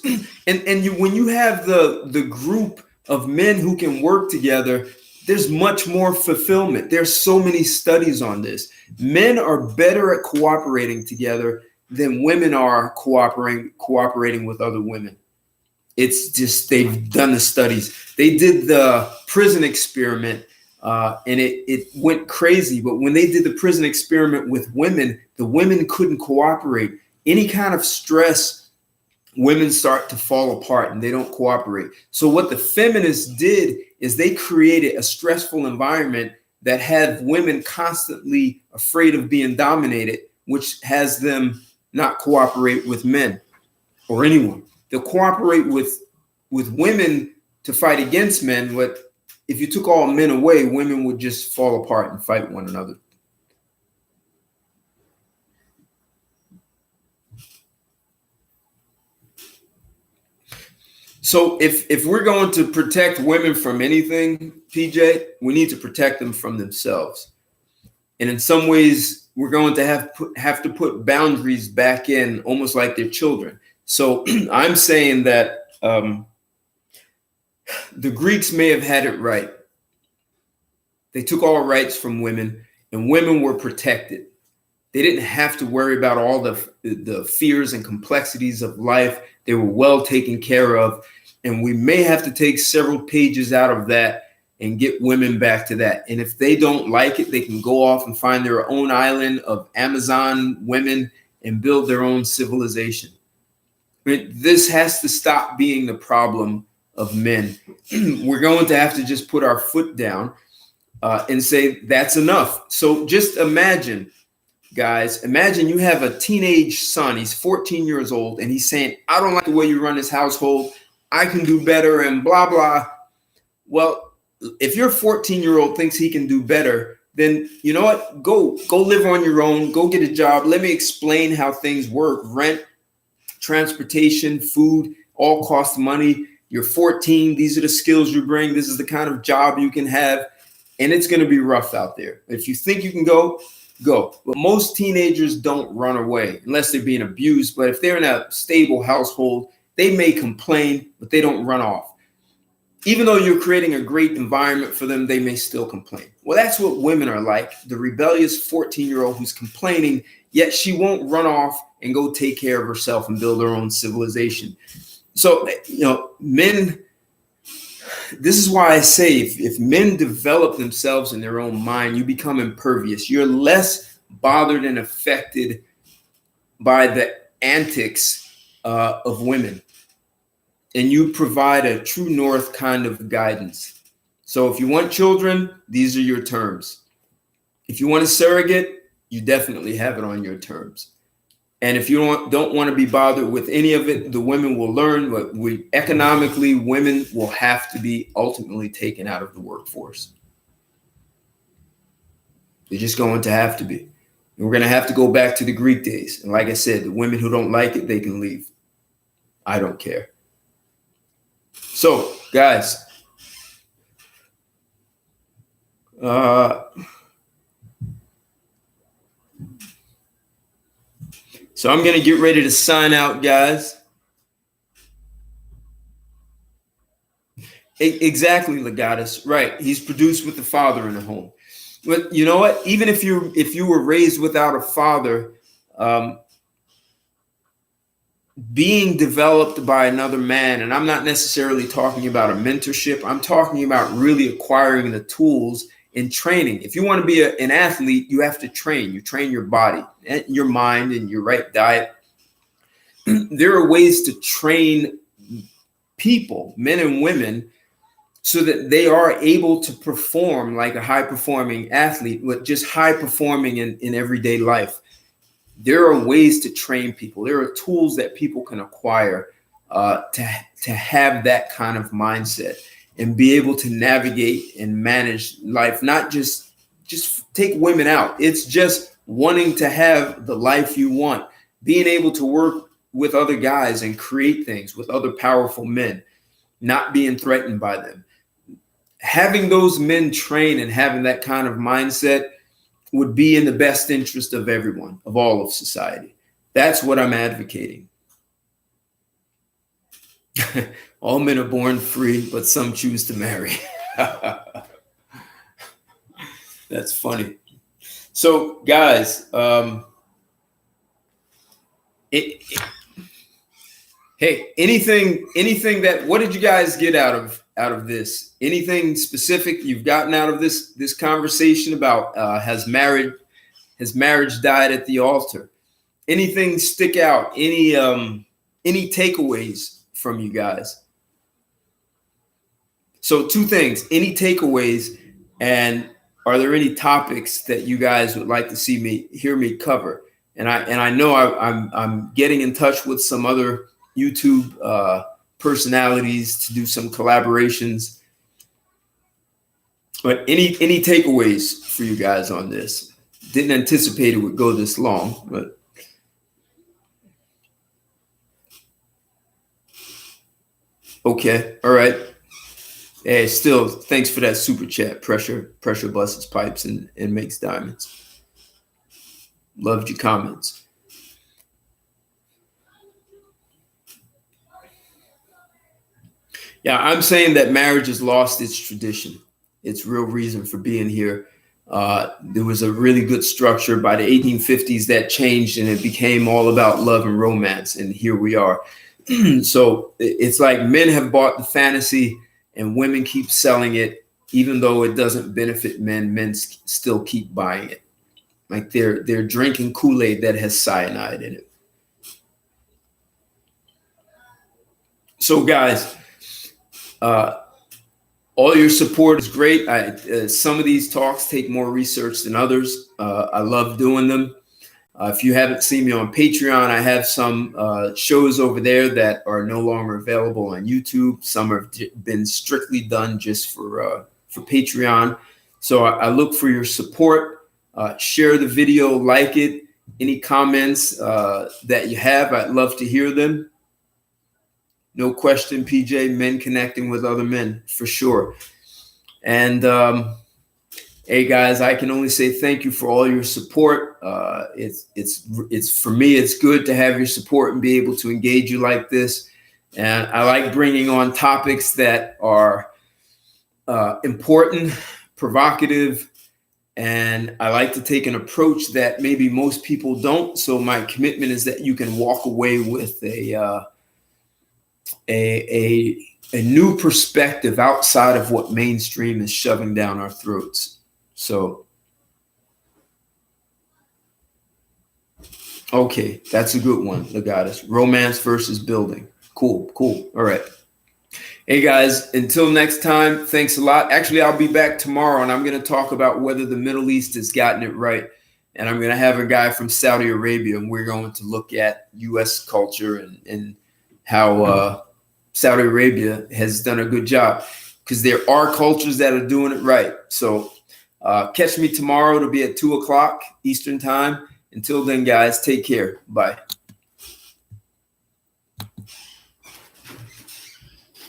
And when you have the group of men who can work together, there's much more fulfillment. There's so many studies on this. Men are better at cooperating together than women are cooperating with other women. It's just, they've done the studies. They did the prison experiment, and it went crazy. But when they did the prison experiment with women, the women couldn't cooperate. Any kind of stress, women start to fall apart and they don't cooperate. So what the feminists did is they created a stressful environment that had women constantly afraid of being dominated, which has them not cooperate with men or anyone. They'll cooperate with women to fight against men, but if you took all men away, women would just fall apart and fight one another. So if we're going to protect women from anything, PJ, we need to protect them from themselves. And in some ways, we're going to have to put boundaries back in, almost like they're children. So I'm saying that the Greeks may have had it right. They took all rights from women, and women were protected. They didn't have to worry about all the fears and complexities of life. They were well taken care of. And we may have to take several pages out of that and get women back to that. And if they don't like it, they can go off and find their own island of Amazon women and build their own civilization. This has to stop being the problem of men. We're going to have to just put our foot down and say that's enough. So just imagine, guys, imagine you have a teenage son. He's 14 years old, and he's saying, I don't like the way you run this household. I can do better and blah, blah. Well, if your 14-year-old thinks he can do better, then you know what? Go live on your own. Go get a job. Let me explain how things work. Rent, transportation, food, all cost money. You're 14. These are the skills you bring. This is the kind of job you can have. And it's going to be rough out there. If you think you can go. But most teenagers don't run away unless they're being abused. But if they're in a stable household, they may complain, but they don't run off. Even though you're creating a great environment for them, they may still complain. Well, that's what women are like. The rebellious 14-year-old who's complaining, yet she won't run off and go take care of herself and build her own civilization. So, men, this is why I say if men develop themselves in their own mind, you become impervious. You're less bothered and affected by the antics of women. And you provide a true north kind of guidance. So if you want children, these are your terms. If you want a surrogate, you definitely have it on your terms. And if you don't want to be bothered with any of it, the women will learn. But economically, women will have to be ultimately taken out of the workforce. They're just going to have to be. And we're going to have to go back to the Greek days. And like I said, the women who don't like it, they can leave. I don't care. So, guys, so I'm going to get ready to sign out, guys. Exactly, Legatus. Right. He's produced with the father in the home. But you know what? Even if you were raised without a father, being developed by another man, and I'm not necessarily talking about a mentorship. I'm talking about really acquiring the tools and training. If you want to be an athlete, you have to train. You train your body, your mind, and your right diet. There are ways to train people, men and women, so that they are able to perform like a high-performing athlete, but just high-performing in everyday life. There are ways to train people. There are tools that people can acquire to have that kind of mindset and be able to navigate and manage life. Not just take women out. It's just wanting to have the life you want, being able to work with other guys and create things with other powerful men, not being threatened by them. Having those men train and having that kind of mindset would be in the best interest of everyone, of all of society. That's what I'm advocating. All men are born free, but some choose to marry. That's funny. So, guys, hey, anything that, what did you guys get out of this? Anything specific you've gotten out of this conversation about has marriage died at the altar? Anything stick out? Any takeaways from you guys? So 2 things: any takeaways, and are there any topics that you guys would like to hear me cover? And I know I'm getting in touch with some other YouTube personalities to do some collaborations. But any takeaways for you guys on this? Didn't anticipate it would go this long, but okay, all right. Hey, still, thanks for that super chat. Pressure busts pipes and makes diamonds. Loved your comments. Yeah, I'm saying that marriage has lost its tradition, its real reason for being here. There was a really good structure by the 1850s that changed, and it became all about love and romance. And here we are. So it's like men have bought the fantasy and women keep selling it, even though it doesn't benefit men. Men still keep buying it. Like they're drinking Kool-Aid that has cyanide in it. So, guys, all your support is great. Some of these talks take more research than others. I love doing them. If you haven't seen me on Patreon, I have some shows over there that are no longer available on YouTube. Some have been strictly done just for Patreon. So I look for your support. Share the video, like it. Any comments that you have, I'd love to hear them. No question, PJ, men connecting with other men, for sure. And hey guys, I can only say thank you for all your support. It's for me, it's good to have your support and be able to engage you like this. And I like bringing on topics that are important, provocative, and I like to take an approach that maybe most people don't. So my commitment is that you can walk away with a new perspective outside of what mainstream is shoving down our throats. So, okay, that's a good one, Legatus. Romance versus building. Cool. All right. Hey, guys, until next time, thanks a lot. Actually, I'll be back tomorrow, and I'm going to talk about whether the Middle East has gotten it right. And I'm going to have a guy from Saudi Arabia, and we're going to look at U.S. culture and how Saudi Arabia has done a good job, because there are cultures that are doing it right. So, catch me tomorrow. It'll be at 2 o'clock Eastern time. Until then, guys, take care. Bye.